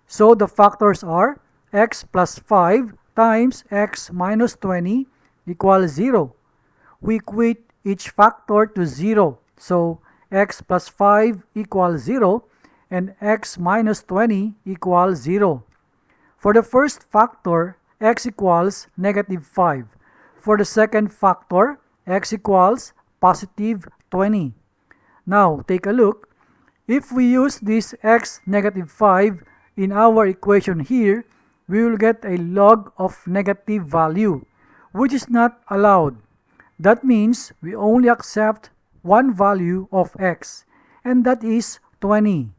Speaker 1: So the factors are x plus 5 times x minus 20 equals 0. We equate each factor to 0. So x plus 5 equals 0 and x minus 20 equals 0. For the first factor, x equals negative 5. For the second factor, x equals positive 20. Now, take a look. If we use this x negative 5 in our equation here, we will get a log of negative value, which is not allowed. That means we only accept one value of x, and that is 20.